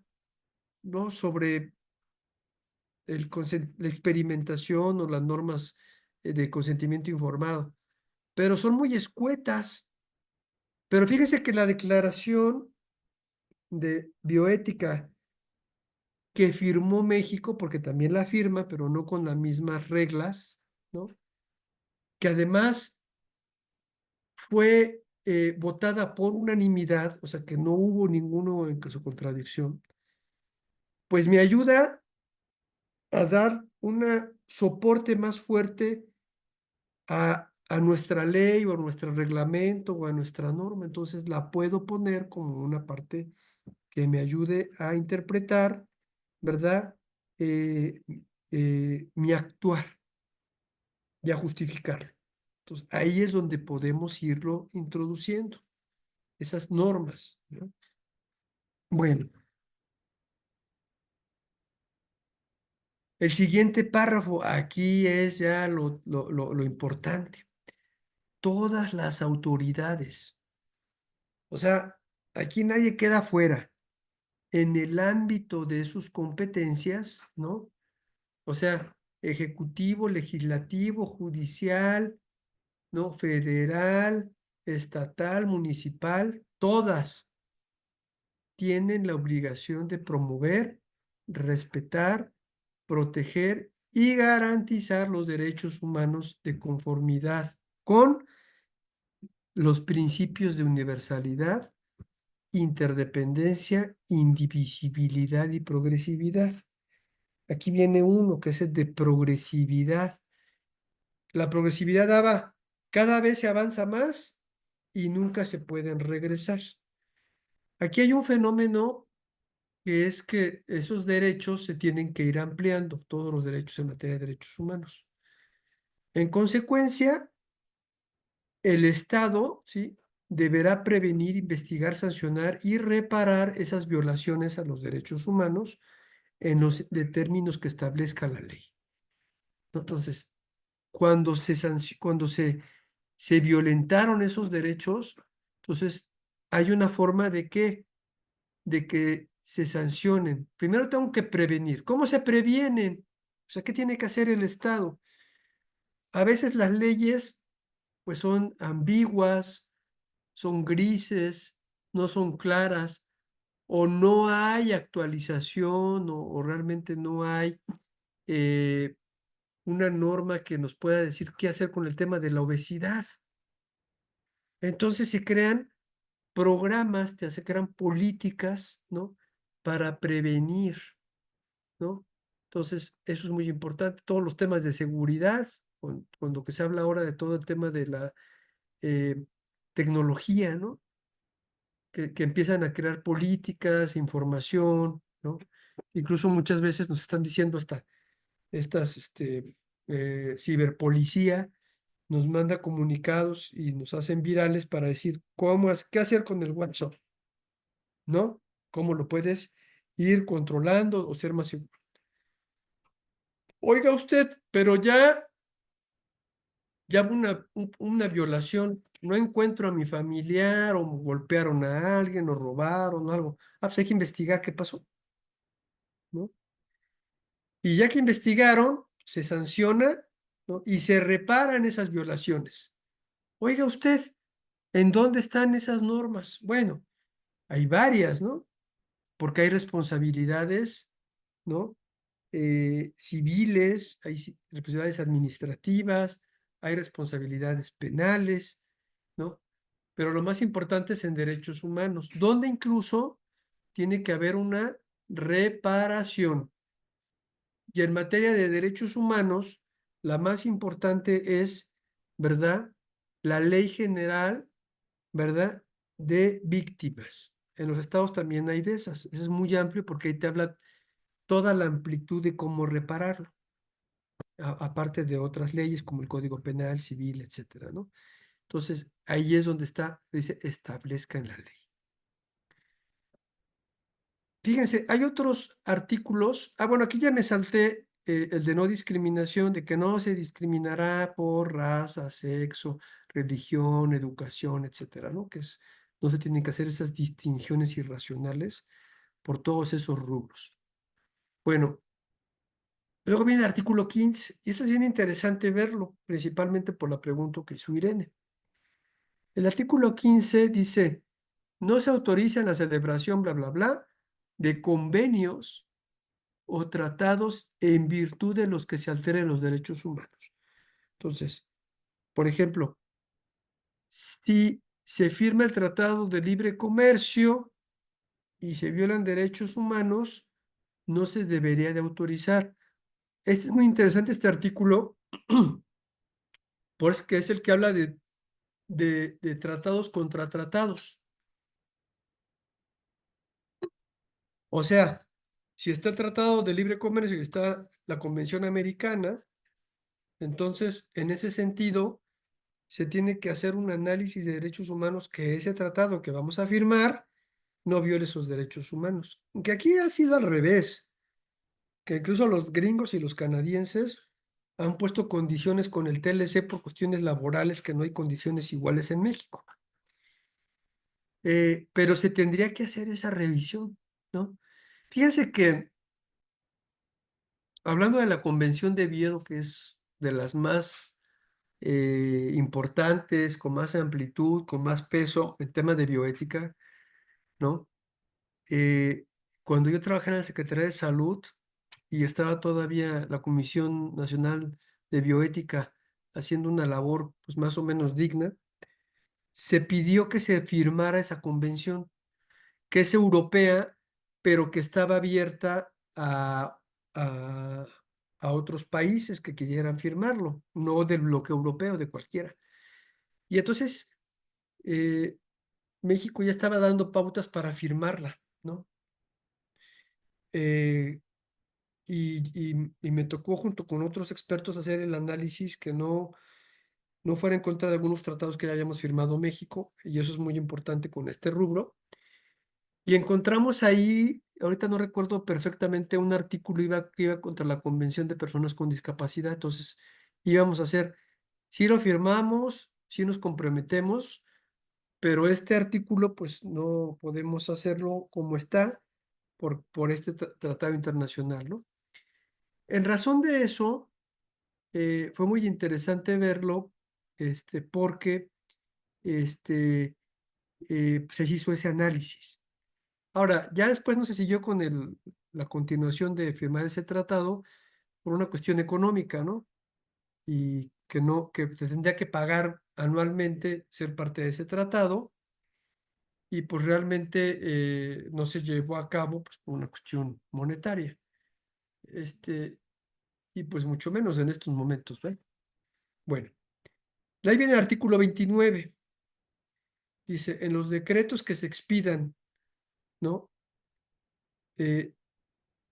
¿no? Sobre la experimentación o las normas de consentimiento informado, pero son muy escuetas. Pero fíjese que la declaración de bioética que firmó México, porque también la firma, pero no con las mismas reglas, ¿no? Que además fue votada por unanimidad, o sea que no hubo ninguno en su contradicción, pues me ayuda a dar un soporte más fuerte a nuestra ley o a nuestro reglamento o a nuestra norma. Entonces la puedo poner como una parte que me ayude a interpretar, ¿verdad? Eh, mi actuar y a justificarlo. Entonces, ahí es donde podemos irlo introduciendo, esas normas, ¿no? Bueno, el siguiente párrafo, aquí es ya lo importante. Todas las autoridades, o sea, aquí nadie queda fuera. En el ámbito de sus competencias, ¿no? O sea, ejecutivo, legislativo, judicial, ¿no? Federal, estatal, municipal, todas tienen la obligación de promover, respetar, proteger y garantizar los derechos humanos de conformidad con los principios de universalidad, interdependencia, indivisibilidad y progresividad. Aquí viene uno que es el de progresividad. La progresividad daba, cada vez se avanza más y nunca se pueden regresar. Aquí hay un fenómeno que es que esos derechos se tienen que ir ampliando, todos los derechos en materia de derechos humanos. En consecuencia, el Estado, ¿sí? Deberá prevenir, investigar, sancionar y reparar esas violaciones a los derechos humanos en los términos que establezca la ley. Entonces, cuando se se violentaron esos derechos, entonces hay una forma de que se sancionen. Primero tengo que prevenir. ¿Cómo se previenen? O sea, ¿qué tiene que hacer el Estado? A veces las leyes pues son ambiguas, son grises, no son claras, o no hay actualización, o realmente no hay eh, una norma que nos pueda decir qué hacer con el tema de la obesidad. Entonces se crean programas, se crean políticas, ¿no? Para prevenir, ¿no? Entonces, eso es muy importante. Todos los temas de seguridad, cuando que se habla ahora de todo el tema de la eh, tecnología, ¿no? Que empiezan a crear políticas, información, ¿no? Incluso muchas veces nos están diciendo hasta estas, ciberpolicía, nos manda comunicados y nos hacen virales para decir qué hacer con el WhatsApp, ¿no? ¿Cómo lo puedes ir controlando o ser más seguro? Oiga usted, pero ya hubo una violación, no encuentro a mi familiar, o golpearon a alguien, o robaron, o algo. Ah, pues hay que investigar qué pasó, ¿no? Y ya que investigaron, se sanciona, ¿no? Y se reparan esas violaciones. Oiga usted, ¿en dónde están esas normas? Bueno, hay varias, ¿no? Porque hay responsabilidades, ¿no? Civiles, hay responsabilidades administrativas, hay responsabilidades penales, ¿no? Pero lo más importante es en derechos humanos, donde incluso tiene que haber una reparación. Y en materia de derechos humanos, la más importante es, ¿verdad? La Ley General, ¿verdad? De víctimas. En los estados también hay de esas. Eso es muy amplio porque ahí te habla toda la amplitud de cómo repararlo, aparte de otras leyes como el Código Penal, Civil, etcétera, ¿no? Entonces, ahí es donde está, dice, establezca en la ley. Fíjense, hay otros artículos. Ah, bueno, aquí ya me salté el de no discriminación, de que no se discriminará por raza, sexo, religión, educación, etcétera, ¿no? No se tienen que hacer esas distinciones irracionales por todos esos rubros. Bueno, luego viene el artículo 15, y esto es bien interesante verlo, principalmente por la pregunta que hizo Irene. El artículo 15 dice, no se autoriza la celebración, bla, bla, bla, de convenios o tratados en virtud de los que se alteren los derechos humanos. Entonces, por ejemplo, si se firma el Tratado de Libre Comercio y se violan derechos humanos, no se debería de autorizar. Este es muy interesante, este artículo, porque es el que habla de tratados contra tratados. O sea, si está el Tratado de Libre Comercio y está la Convención Americana, entonces, en ese sentido, se tiene que hacer un análisis de derechos humanos que ese tratado que vamos a firmar no viole esos derechos humanos. Que aquí ha sido al revés, que incluso los gringos y los canadienses han puesto condiciones con el TLC por cuestiones laborales que no hay condiciones iguales en México. Pero se tendría que hacer esa revisión, ¿no? Fíjense que hablando de la Convención de Oviedo, que es de las más importantes, con más amplitud, con más peso en temas de bioética, ¿no? Cuando yo trabajé en la Secretaría de Salud y estaba todavía la Comisión Nacional de Bioética haciendo una labor pues más o menos digna, se pidió que se firmara esa convención, que es europea, pero que estaba abierta a, a otros países que quisieran firmarlo, no del bloque europeo, de cualquiera. Y entonces eh, México ya estaba dando pautas para firmarla, ¿no? Eh, y me tocó junto con otros expertos hacer el análisis que no fuera en contra de algunos tratados que ya hayamos firmado México, y eso es muy importante con este rubro. Y encontramos ahí, ahorita no recuerdo perfectamente, un artículo que iba contra la Convención de Personas con Discapacidad, entonces íbamos a hacer, si lo firmamos, sí nos comprometemos, pero este artículo pues no podemos hacerlo como está por este tratado internacional, ¿no? En razón de eso, fue muy interesante verlo, porque se hizo ese análisis. Ahora, ya después no se siguió con la continuación de firmar ese tratado por una cuestión económica, ¿no? Y que no, que se tendría que pagar anualmente ser parte de ese tratado, y pues realmente no se llevó a cabo pues, por una cuestión monetaria. Y pues mucho menos en estos momentos, ¿ve? Bueno, de ahí viene el artículo 29. Dice, en los decretos que se expidan, ¿no? Eh,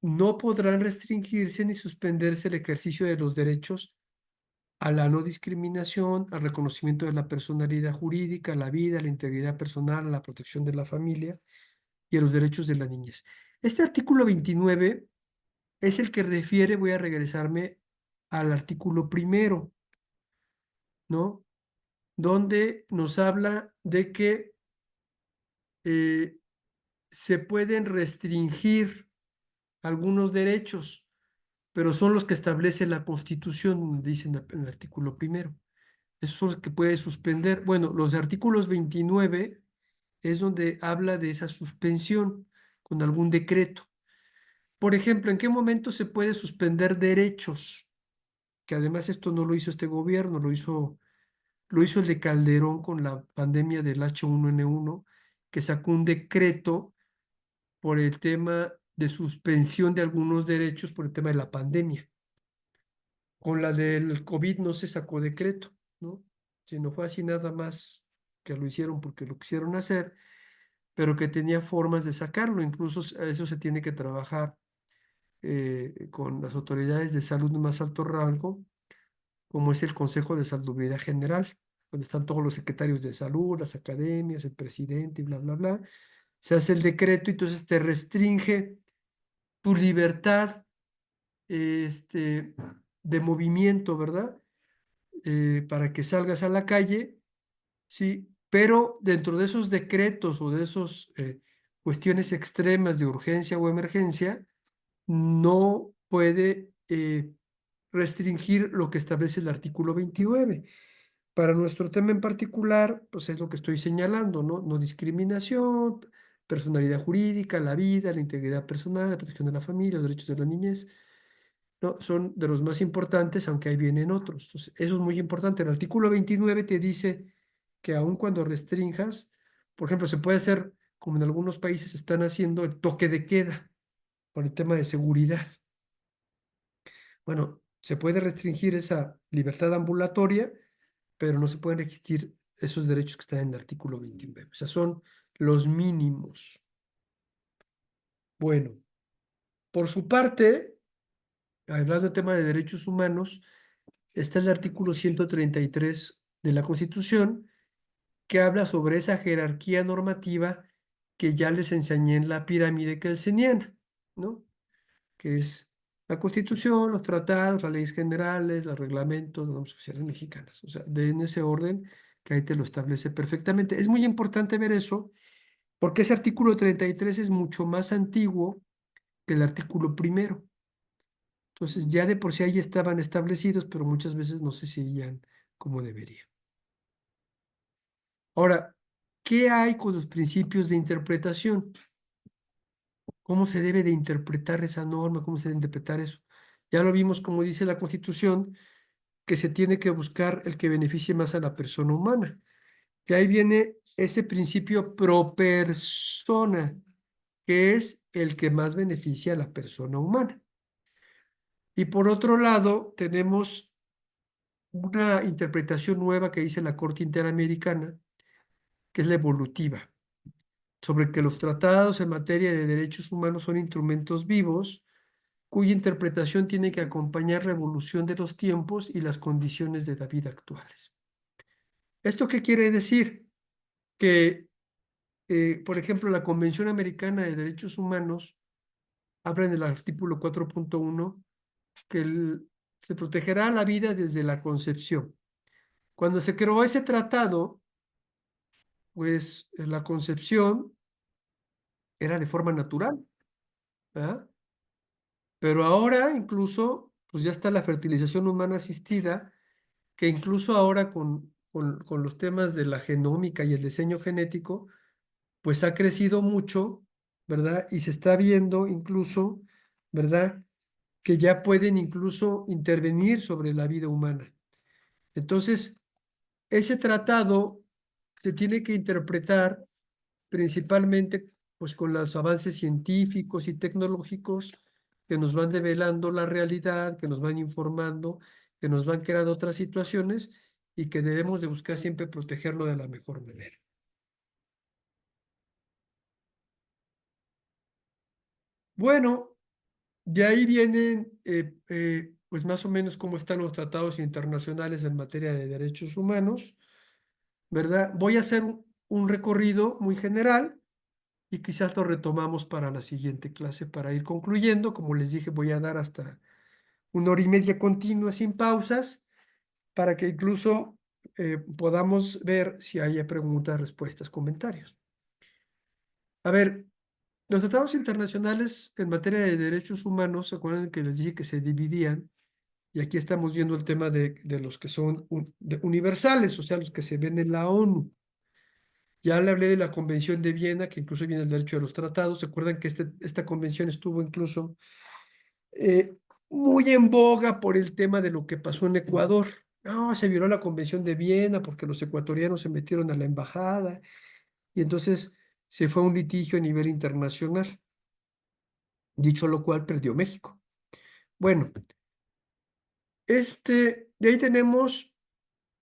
no podrán restringirse ni suspenderse el ejercicio de los derechos a la no discriminación, al reconocimiento de la personalidad jurídica, a la vida, a la integridad personal, a la protección de la familia y a los derechos de la niñez. Este artículo 29 es el que refiere, voy a regresarme al artículo primero, ¿no? Donde nos habla de que eh, se pueden restringir algunos derechos, pero son los que establece la Constitución, dice en el artículo primero. Esos son los que puede suspender. Bueno, los artículos 29 es donde habla de esa suspensión con algún decreto. Por ejemplo, ¿en qué momento se puede suspender derechos? Que además esto no lo hizo este gobierno, lo hizo el de Calderón con la pandemia del H1N1, que sacó un decreto por el tema de suspensión de algunos derechos por el tema de la pandemia. Con la del COVID no se sacó decreto, ¿no? Sino fue así nada más que lo hicieron porque lo quisieron hacer, pero que tenía formas de sacarlo. Incluso eso se tiene que trabajar con las autoridades de salud de más alto rango, como es el Consejo de Salubridad General, donde están todos los secretarios de salud, las academias, el presidente y bla, bla, bla. Se hace el decreto y entonces te restringe tu libertad de movimiento, ¿verdad? Para que salgas a la calle, ¿sí? Pero dentro de esos decretos o de esas cuestiones extremas de urgencia o emergencia, no puede restringir lo que establece el artículo 29. Para nuestro tema en particular, pues es lo que estoy señalando, ¿no? No discriminación, personalidad jurídica, la vida, la integridad personal, la protección de la familia, los derechos de la niñez, ¿no? Son de los más importantes, aunque ahí vienen otros. Entonces, eso es muy importante. El artículo 29 te dice que aun cuando restrinjas, por ejemplo, se puede hacer, como en algunos países están haciendo, el toque de queda por el tema de seguridad. Bueno, se puede restringir esa libertad ambulatoria, pero no se pueden resistir esos derechos que están en el artículo 29. O sea, son los mínimos. Bueno, por su parte, hablando del tema de derechos humanos, está el artículo 133 de la Constitución, que habla sobre esa jerarquía normativa que ya les enseñé en la pirámide kelseniana, ¿no? Que es la Constitución, los tratados, las leyes generales, los reglamentos, las normas oficiales mexicanas. O sea, en ese orden que ahí te lo establece perfectamente. Es muy importante ver eso, porque ese artículo 33 es mucho más antiguo que el artículo primero. Entonces, ya de por sí ahí estaban establecidos, pero muchas veces no se seguían como debería. Ahora, ¿qué hay con los principios de interpretación? ¿Cómo se debe de interpretar esa norma? ¿Cómo se debe interpretar eso? Ya lo vimos, como dice la Constitución, que se tiene que buscar el que beneficie más a la persona humana. Y ahí viene ese principio pro persona, que es el que más beneficia a la persona humana. Y por otro lado, tenemos una interpretación nueva que dice la Corte Interamericana, que es la evolutiva, sobre que los tratados en materia de derechos humanos son instrumentos vivos cuya interpretación tiene que acompañar la evolución de los tiempos y las condiciones de la vida actuales. ¿Esto qué quiere decir? Que, por ejemplo, la Convención Americana de Derechos Humanos habla en el artículo 4.1 que se protegerá la vida desde la concepción. Cuando se creó ese tratado, pues la concepción era de forma natural, ¿verdad? Pero ahora incluso, pues ya está la fertilización humana asistida, que incluso ahora con los temas de la genómica y el diseño genético, pues ha crecido mucho, ¿verdad? Y se está viendo incluso, ¿verdad? Que ya pueden incluso intervenir sobre la vida humana. Entonces, ese tratado se tiene que interpretar principalmente pues con los avances científicos y tecnológicos que nos van develando la realidad, que nos van informando, que nos van creando otras situaciones y que debemos de buscar siempre protegerlo de la mejor manera. Bueno, de ahí vienen pues más o menos cómo están los tratados internacionales en materia de derechos humanos, ¿verdad? Voy a hacer un recorrido muy general y quizás lo retomamos para la siguiente clase para ir concluyendo. Como les dije, voy a dar hasta 1 hora y media continua sin pausas para que incluso podamos ver si hay preguntas, respuestas, comentarios. A ver, los tratados internacionales en materia de derechos humanos, ¿se acuerdan que les dije que se dividían? Y aquí estamos viendo el tema de los que son universales, o sea, los que se ven en la ONU. Ya le hablé de la Convención de Viena, que incluso viene el derecho de los tratados. ¿Se acuerdan que esta convención estuvo incluso eh, muy en boga por el tema de lo que pasó en Ecuador? No, se violó la Convención de Viena porque los ecuatorianos se metieron a la embajada y entonces se fue a un litigio a nivel internacional, dicho lo cual perdió México. Bueno, de ahí tenemos,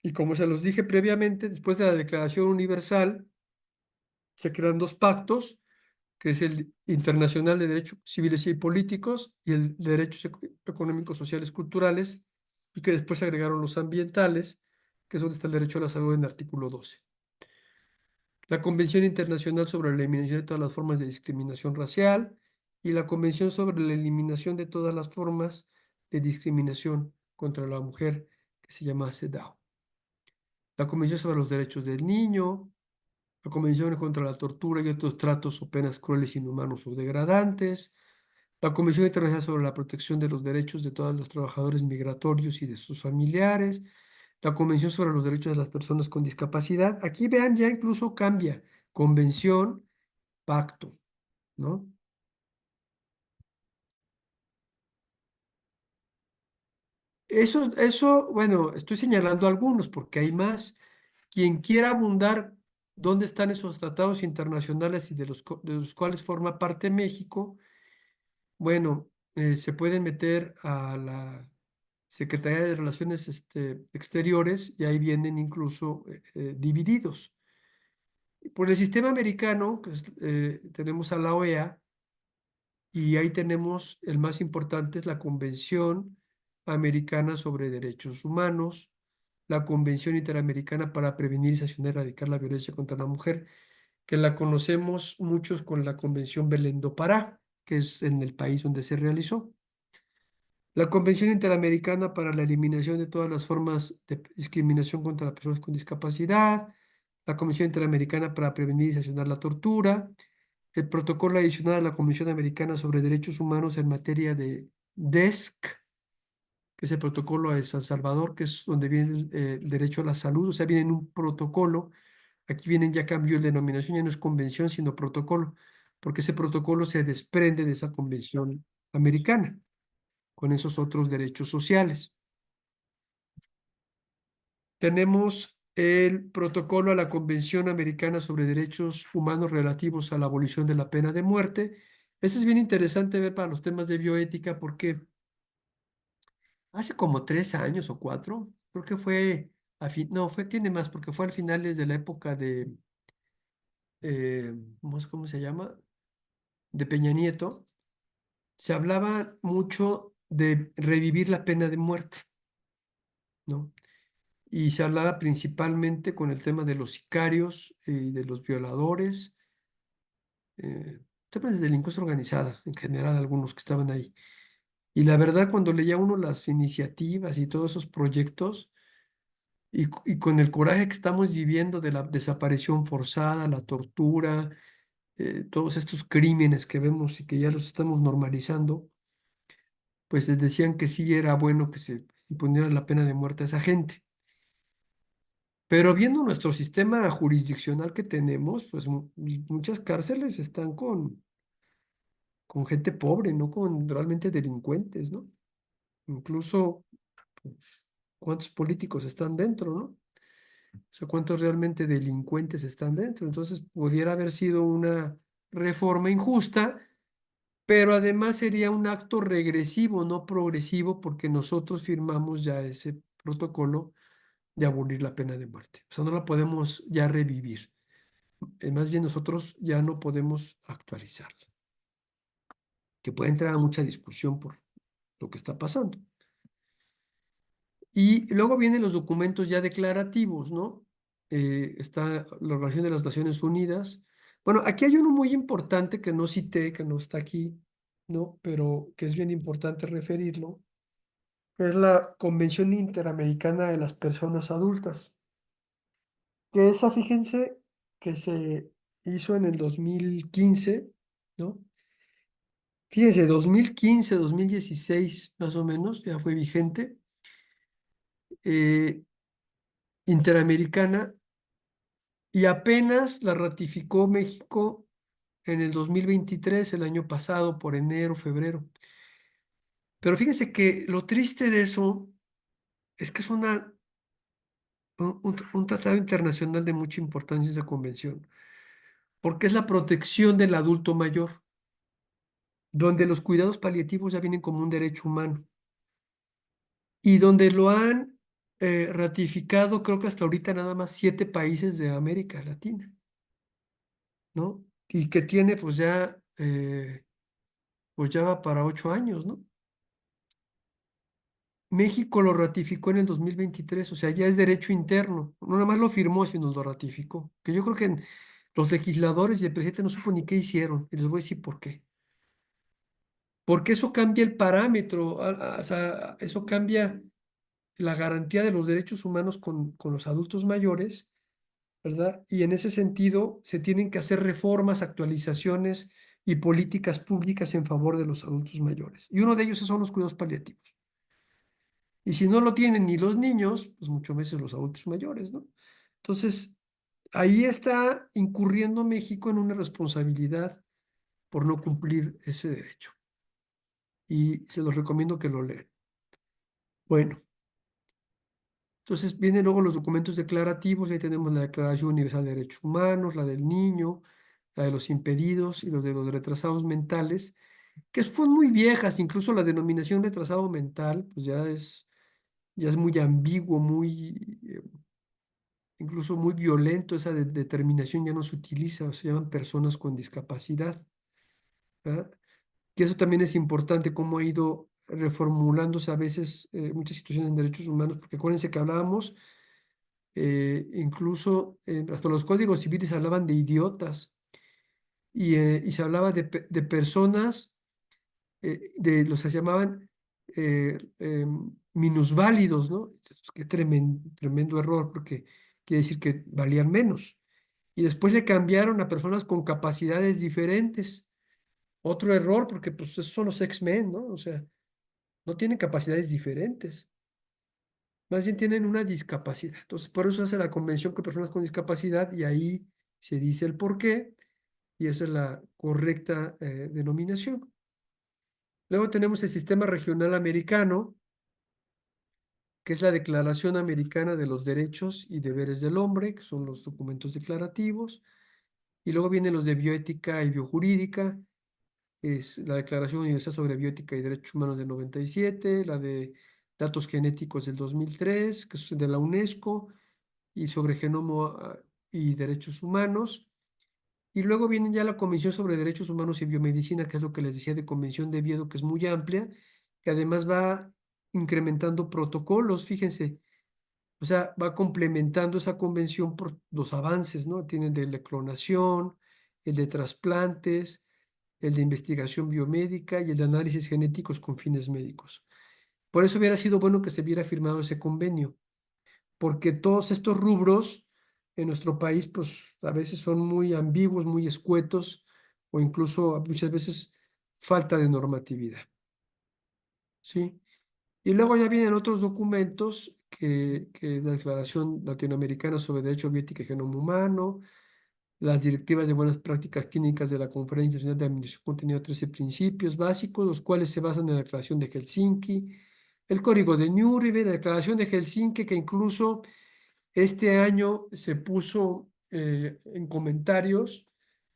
y como se los dije previamente, después de la Declaración Universal, se crean dos pactos, que es el Internacional de Derechos Civiles y Políticos y el de Derechos Económicos, Sociales, Culturales, y que después se agregaron los ambientales, que es donde está el derecho a la salud en el artículo 12. La Convención Internacional sobre la Eliminación de todas las formas de discriminación racial y la Convención sobre la Eliminación de todas las formas de discriminación contra la mujer, que se llama CEDAW. La Convención sobre los Derechos del Niño, la Convención contra la Tortura y otros tratos o penas crueles, inhumanos o degradantes, la Convención Internacional sobre la Protección de los Derechos de todos los trabajadores migratorios y de sus familiares, la Convención sobre los Derechos de las Personas con Discapacidad. Aquí vean, ya incluso cambia convención, pacto, ¿no? Bueno, estoy señalando algunos porque hay más. Quien quiera abundar dónde están esos tratados internacionales y de los cuales forma parte México, bueno, se pueden meter a la Secretaría de Relaciones Exteriores y ahí vienen incluso divididos. Por el sistema americano, tenemos a la OEA y ahí tenemos el más importante, es la Convención Americana sobre Derechos Humanos, la Convención Interamericana para Prevenir y Sancionar y Erradicar la Violencia contra la Mujer, que la conocemos muchos con la Convención Belén do Pará, que es en el país donde se realizó. La Convención Interamericana para la Eliminación de todas las formas de discriminación contra las personas con discapacidad, la Convención Interamericana para prevenir y sancionar la tortura, el protocolo adicional a la Convención Americana sobre Derechos Humanos en materia de DESC, que es el protocolo de San Salvador, que es donde viene el derecho a la salud, o sea, viene en un protocolo. Aquí vienen, ya cambió el denominación, ya no es convención, sino protocolo, porque ese protocolo se desprende de esa convención americana con esos otros derechos sociales. Tenemos el protocolo a la Convención Americana sobre Derechos Humanos relativos a la abolición de la pena de muerte. Este es bien interesante ver para los temas de bioética porque hace como 3 años o 4, creo que fue, no, tiene más porque fue al finales de la época de, ¿cómo se llama? De Peña Nieto, se hablaba mucho de revivir la pena de muerte, ¿no? Y se hablaba principalmente con el tema de los sicarios y de los violadores, temas de delincuencia organizada, en general, algunos que estaban ahí. Y la verdad, cuando leía uno las iniciativas y todos esos proyectos, y con el coraje que estamos viviendo de la desaparición forzada, la tortura, todos estos crímenes que vemos y que ya los estamos normalizando, pues les decían que sí era bueno que se imponiera la pena de muerte a esa gente. Pero viendo nuestro sistema jurisdiccional que tenemos, pues muchas cárceles están con gente pobre, no con realmente delincuentes, ¿no? Incluso, pues, ¿cuántos políticos están dentro, no? O sea, ¿cuántos realmente delincuentes están dentro? Entonces, pudiera haber sido una reforma injusta, pero además sería un acto regresivo, no progresivo, porque nosotros firmamos ya ese protocolo de abolir la pena de muerte. O sea, no la podemos ya revivir. Más bien nosotros ya no podemos actualizarla, que puede entrar a mucha discusión por lo que está pasando. Y luego vienen los documentos ya declarativos, ¿no? Está la Organización de las Naciones Unidas. Bueno, aquí hay uno muy importante que no cité, que no está aquí, ¿no? Pero que es bien importante referirlo, que es la Convención Interamericana de las Personas Adultas, que esa, fíjense, que se hizo en el 2015, ¿no? Fíjense, 2015, 2016, más o menos, ya fue vigente, eh, interamericana, y apenas la ratificó México en el 2023, el año pasado, por enero, febrero. Pero fíjense que lo triste de eso es que es un tratado internacional de mucha importancia esa convención, porque es la protección del adulto mayor, donde los cuidados paliativos ya vienen como un derecho humano y donde lo han ratificado, creo que hasta ahorita nada más 7 países de América Latina, ¿no? Y que tiene pues ya va para 8 años, ¿no? México lo ratificó en el 2023, o sea, ya es derecho interno. No nada más lo firmó, sino lo ratificó. Que yo creo que los legisladores y el presidente no supo ni qué hicieron. Y les voy a decir por qué. Porque eso cambia el parámetro, o sea, eso cambia la garantía de los derechos humanos con los adultos mayores, ¿verdad? Y en ese sentido se tienen que hacer reformas, actualizaciones y políticas públicas en favor de los adultos mayores. Y uno de ellos son los cuidados paliativos. Y si no lo tienen ni los niños, pues mucho menos los adultos mayores, ¿no? Entonces, ahí está incurriendo México en una responsabilidad por no cumplir ese derecho. Y se los recomiendo que lo lean. Bueno, entonces vienen luego los documentos declarativos. Ahí tenemos la Declaración Universal de Derechos Humanos, la del niño, la de los impedidos y los de los retrasados mentales, que son muy viejas. Incluso la denominación retrasado mental, pues ya es muy ambiguo, incluso muy violento. Esa determinación ya no se utiliza, se llaman personas con discapacidad, ¿verdad? Y eso también es importante, cómo ha ido reformulándose a veces muchas situaciones en derechos humanos, porque acuérdense que hablábamos, incluso hasta los códigos civiles hablaban de idiotas y se hablaba de personas, de los que se llamaban minusválidos, ¿no? Entonces, qué tremendo error, porque quiere decir que valían menos. Y después le cambiaron a personas con capacidades diferentes. Otro error, porque pues esos son los X-Men, ¿no? O sea, no tienen capacidades diferentes, más bien tienen una discapacidad. Entonces, por eso hace la convención que personas con discapacidad y ahí se dice el por qué y esa es la correcta denominación. Luego tenemos el sistema regional americano, que es la Declaración Americana de los Derechos y Deberes del Hombre, que son los documentos declarativos. Y luego vienen los de bioética y biojurídica, es la Declaración Universal sobre Bioética y Derechos Humanos del 97, la de Datos Genéticos del 2003, que es de la UNESCO, y sobre genoma y derechos humanos. Y luego viene ya la Convención sobre Derechos Humanos y Biomedicina, que es lo que les decía de Convención de Oviedo, que es muy amplia, que además va incrementando protocolos, fíjense, o sea, va complementando esa convención por los avances, ¿no? Tienen el de clonación, el de trasplantes, el de investigación biomédica y el de análisis genéticos con fines médicos. Por eso hubiera sido bueno que se hubiera firmado ese convenio, porque todos estos rubros en nuestro país, pues a veces son muy ambiguos, muy escuetos, o incluso muchas veces falta de normatividad, ¿sí? Y luego ya vienen otros documentos que la Declaración Latinoamericana sobre Derecho a Bioética y Genoma Humano, las directivas de buenas prácticas clínicas de la Conferencia Internacional de Administración Contenido 13 principios básicos, los cuales se basan en la Declaración de Helsinki, el Código de Nuremberg, la Declaración de Helsinki, que incluso este año se puso en comentarios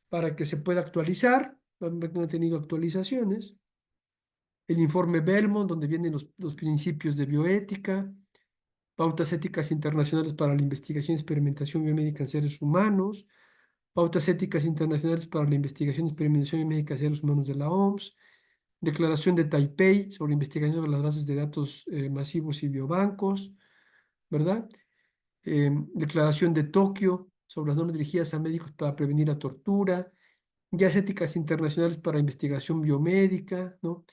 para que se pueda actualizar, no ha tenido actualizaciones. El informe Belmont, donde vienen los principios de bioética, pautas éticas internacionales para la investigación y experimentación biomédica en seres humanos, pautas éticas internacionales para la investigación y experimentación biomédica en seres humanos de la OMS, declaración de Taipei sobre investigación sobre las bases de datos masivos y biobancos, ¿verdad? Declaración de Tokio sobre las normas dirigidas a médicos para prevenir la tortura, guías éticas internacionales para investigación biomédica, ¿no?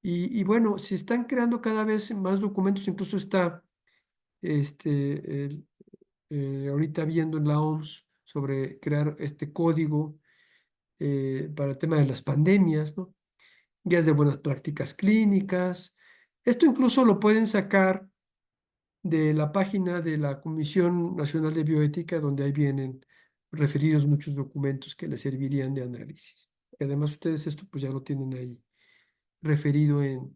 Y bueno, se están creando cada vez más documentos, incluso está ahorita viendo en la OMS sobre crear este código para el tema de las pandemias, ¿no? Guías de buenas prácticas clínicas. Esto incluso lo pueden sacar de la página de la Comisión Nacional de Bioética, donde ahí vienen referidos muchos documentos que les servirían de análisis. Y además ustedes esto pues ya lo tienen ahí referido en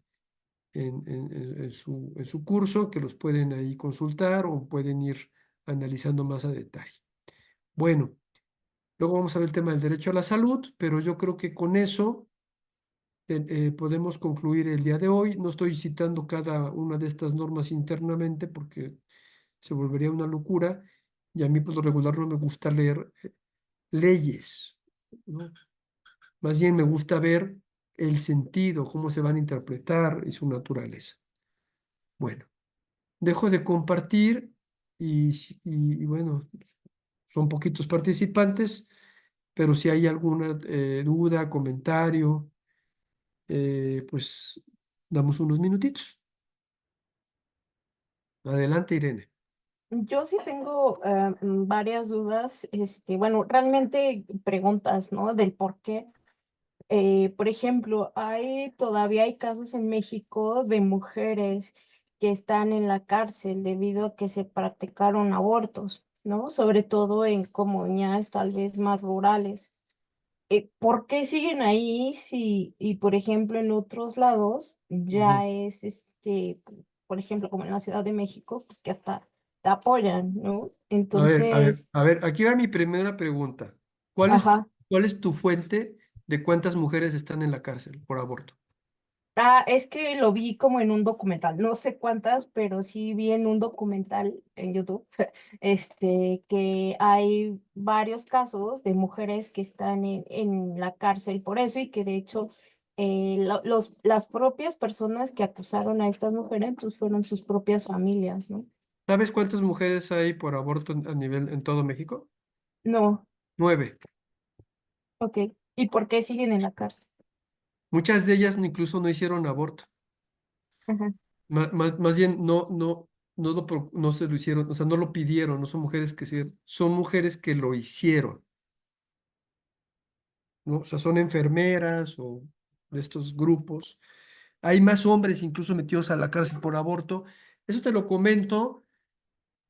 su curso, que los pueden ahí consultar o pueden ir analizando más a detalle. Bueno, luego vamos a ver el tema del derecho a la salud, pero yo creo que con eso podemos concluir el día de hoy. No estoy citando cada una de estas normas internamente porque se volvería una locura y a mí por lo regular no me gusta leer leyes, ¿no? Más bien me gusta ver el sentido, cómo se van a interpretar y su naturaleza. Bueno, dejo de compartir y bueno, son poquitos participantes, pero si hay alguna duda, comentario, pues damos unos minutitos. Adelante, Irene. Yo sí tengo varias dudas, bueno, realmente preguntas, ¿no? Del por qué. Por ejemplo, todavía hay casos en México de mujeres que están en la cárcel debido a que se practicaron abortos, ¿no? Sobre todo en comunidades tal vez más rurales. ¿Por qué siguen ahí si, y por ejemplo, en otros lados Ujú. ya es, por ejemplo, como en la Ciudad de México, pues que hasta te apoyan, ¿no? A ver, a ver, Entonces, a ver, aquí va mi primera pregunta. ajá. ¿Cuál es tu fuente de cuántas mujeres están en la cárcel por aborto? Ah, es que lo vi como en un documental, no sé cuántas, pero sí vi en un documental en YouTube, que hay varios casos de mujeres que están en la cárcel por eso y que de hecho las propias personas que acusaron a estas mujeres pues fueron sus propias familias, ¿no? ¿Sabes cuántas mujeres hay por aborto a nivel en todo México? No, 9. ok. ¿Y por qué siguen en la cárcel? Muchas de ellas incluso no hicieron aborto. Ajá. Más bien no se lo hicieron, o sea, no lo pidieron, no son mujeres son mujeres que lo hicieron, ¿no? O sea, son enfermeras o de estos grupos. Hay más hombres incluso metidos a la cárcel por aborto. Eso te lo comento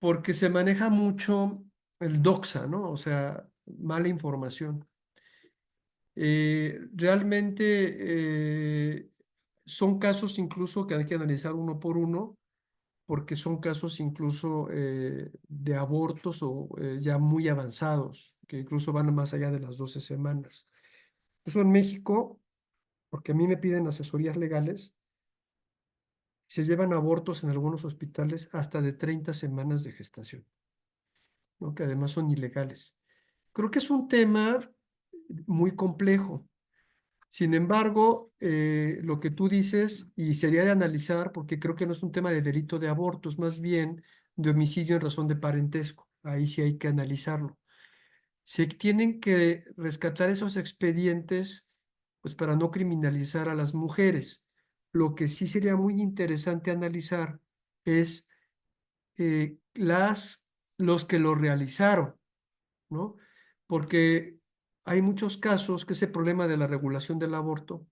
porque se maneja mucho el doxa, ¿no? O sea, mala información. Realmente son casos incluso que hay que analizar uno por uno, porque son casos incluso de abortos o ya muy avanzados, que incluso van más allá de las 12 semanas. Eso en México, porque a mí me piden asesorías legales, se llevan abortos en algunos hospitales hasta de 30 semanas de gestación, ¿no? Que además son ilegales. Creo que es un tema muy complejo. Sin embargo, lo que tú dices, y sería de analizar, porque creo que no es un tema de delito de aborto, es más bien de homicidio en razón de parentesco. Ahí sí hay que analizarlo. Se tienen que rescatar esos expedientes, pues para no criminalizar a las mujeres. Lo que sí sería muy interesante analizar es los que lo realizaron, ¿no? Porque hay muchos casos que ese problema de la regulación del aborto,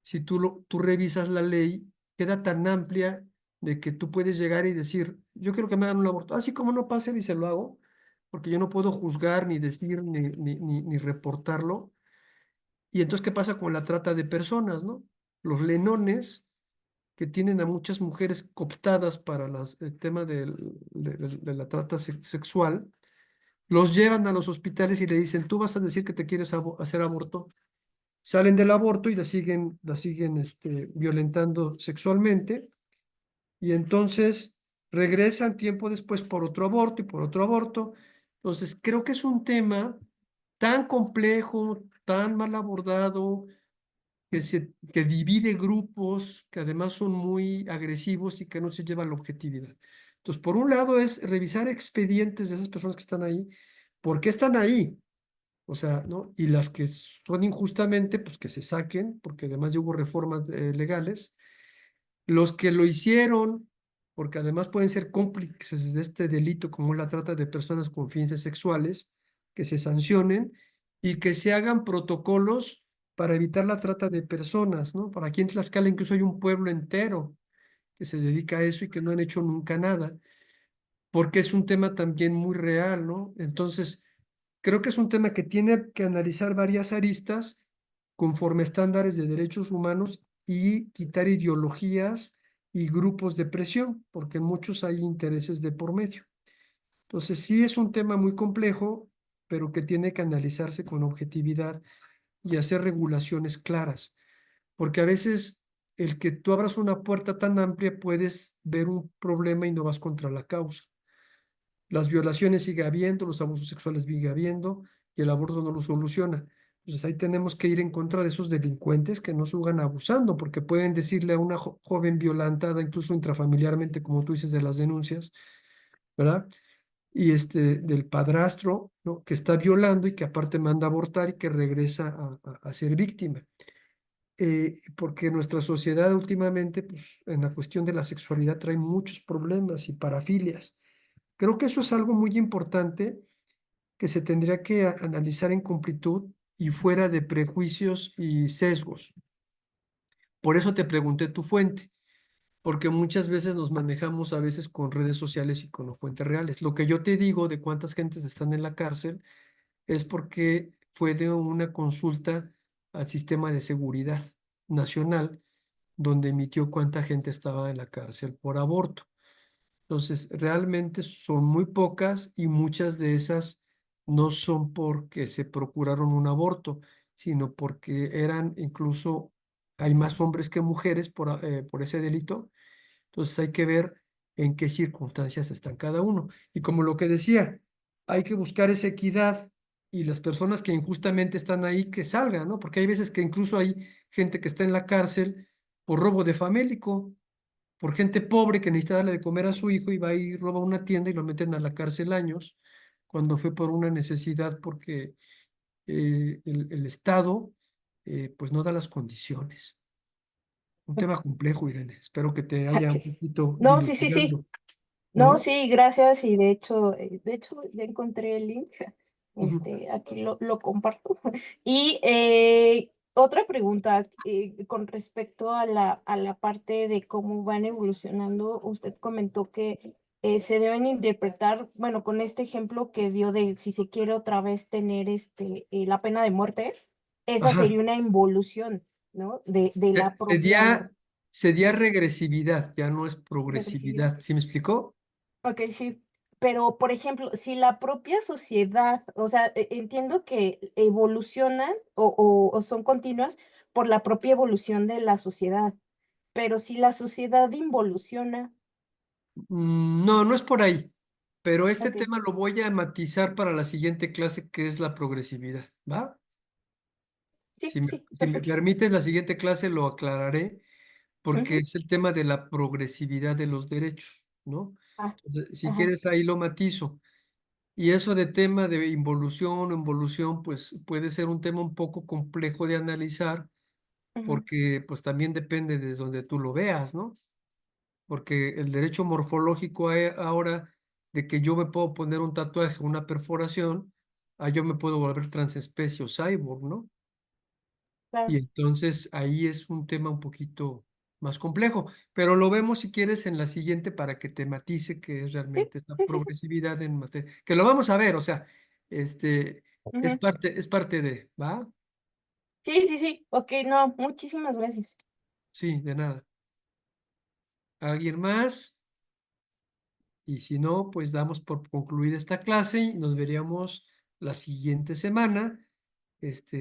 si tú revisas la ley, queda tan amplia de que tú puedes llegar y decir, yo quiero que me hagan un aborto, así como no pase y se lo hago, porque yo no puedo juzgar, ni decir, ni reportarlo. Y entonces, ¿qué pasa con la trata de personas, no? Los lenones que tienen a muchas mujeres cooptadas para el tema de la trata sexual, los llevan a los hospitales y le dicen, tú vas a decir que te quieres hacer aborto. Salen del aborto y la siguen violentando sexualmente, y entonces regresan tiempo después por otro aborto y por otro aborto. Entonces, creo que es un tema tan complejo, tan mal abordado, que divide grupos, que además son muy agresivos y que no se lleva a la objetividad. Entonces, por un lado es revisar expedientes de esas personas que están ahí, por qué están ahí, o sea, ¿no? Y las que son injustamente, pues que se saquen, porque además ya hubo reformas legales. Los que lo hicieron, porque además pueden ser cómplices de este delito, como la trata de personas con fines sexuales, que se sancionen y que se hagan protocolos para evitar la trata de personas, ¿no? Para aquí en Tlaxcala incluso hay un pueblo entero que se dedica a eso y que no han hecho nunca nada, porque es un tema también muy real, ¿no? Entonces, creo que es un tema que tiene que analizar varias aristas conforme a estándares de derechos humanos y quitar ideologías y grupos de presión, porque en muchos hay intereses de por medio. Entonces, sí es un tema muy complejo, pero que tiene que analizarse con objetividad y hacer regulaciones claras, porque a veces el que tú abras una puerta tan amplia puedes ver un problema y no vas contra la causa. Las violaciones sigue habiendo, los abusos sexuales sigue habiendo y el aborto no lo soluciona. Entonces ahí tenemos que ir en contra de esos delincuentes que no sigan abusando, porque pueden decirle a una joven violentada, incluso intrafamiliarmente, como tú dices de las denuncias, ¿verdad? Y del padrastro, ¿no? Que está violando y que aparte manda a abortar y que regresa a ser víctima. Porque nuestra sociedad últimamente, pues en la cuestión de la sexualidad trae muchos problemas y parafilias. Creo que eso es algo muy importante que se tendría que analizar en completud y fuera de prejuicios y sesgos. Por eso te pregunté tu fuente, porque muchas veces nos manejamos a veces con redes sociales y con fuentes reales. Lo que yo te digo de cuántas gentes están en la cárcel es porque fue de una consulta al sistema de seguridad nacional, donde emitió cuánta gente estaba en la cárcel por aborto. Entonces, realmente son muy pocas y muchas de esas no son porque se procuraron un aborto, sino porque incluso, hay más hombres que mujeres por ese delito. Entonces, hay que ver en qué circunstancias están cada uno. Y como lo que decía, hay que buscar esa equidad y las personas que injustamente están ahí que salgan, ¿no? Porque hay veces que incluso hay gente que está en la cárcel por robo de famélico, por gente pobre que necesita darle de comer a su hijo y va y roba una tienda y lo meten a la cárcel años, cuando fue por una necesidad, porque el Estado pues no da las condiciones. Un tema complejo, Irene. Espero que te haya un Ok. poquito No, sí, sí, sí. dilucidado, No, ¿no? sí, gracias. Y de hecho ya encontré el link. Ujú. Aquí lo comparto. Y otra pregunta con respecto a la parte de cómo van evolucionando. Usted comentó que se deben interpretar, bueno, con este ejemplo que dio de si se quiere otra vez tener la pena de muerte, esa Ajá. sería una involución, ¿no? De Se- la propia Sería, sería regresividad, ya no es regresividad. progresividad. ¿Sí me explicó? Ok, sí, pero por ejemplo, si la propia sociedad, o sea, entiendo que evolucionan o son continuas por la propia evolución de la sociedad, pero si la sociedad involuciona, No, no es por ahí. Pero este ok, tema lo voy a matizar para la siguiente clase, que es la progresividad, ¿va? sí, sí, Si me perfecto. permites, la siguiente clase lo aclararé porque Ujú. es el tema de la progresividad de los derechos, ¿no? Ah, Entonces, si ajá, quieres, ahí lo matizo. Y eso de tema de involución o involución, pues puede ser un tema un poco complejo de analizar ujú. porque pues también depende de donde tú lo veas, ¿no? porque el derecho morfológico ahora de que yo me puedo poner un tatuaje, una perforación, yo me puedo volver transespecie o cyborg, ¿no? Y Claro. entonces ahí es un tema un poquito más complejo, pero lo vemos si quieres en la siguiente para que te matice qué es Sí, realmente esta sí, sí, sí. progresividad en materia, que lo vamos a ver, o sea, Ujú. es parte de, ¿va? Sí, sí, sí. Ok, no, muchísimas gracias. Sí, de nada. ¿Alguien más? Y si no, pues damos por concluida esta clase y nos veríamos la siguiente semana,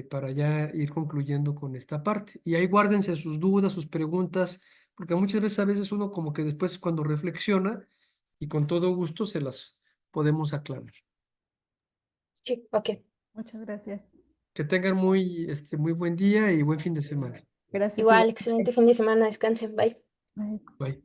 para ya ir concluyendo con esta parte. Y ahí guárdense sus dudas, sus preguntas, porque muchas veces, a veces uno como que después cuando reflexiona y con todo gusto se las podemos aclarar. Sí, ok. Muchas gracias. Que tengan muy buen día y buen fin de semana. Gracias Igual, igualmente. excelente fin de semana. Descansen. Bye. Bye. Bye.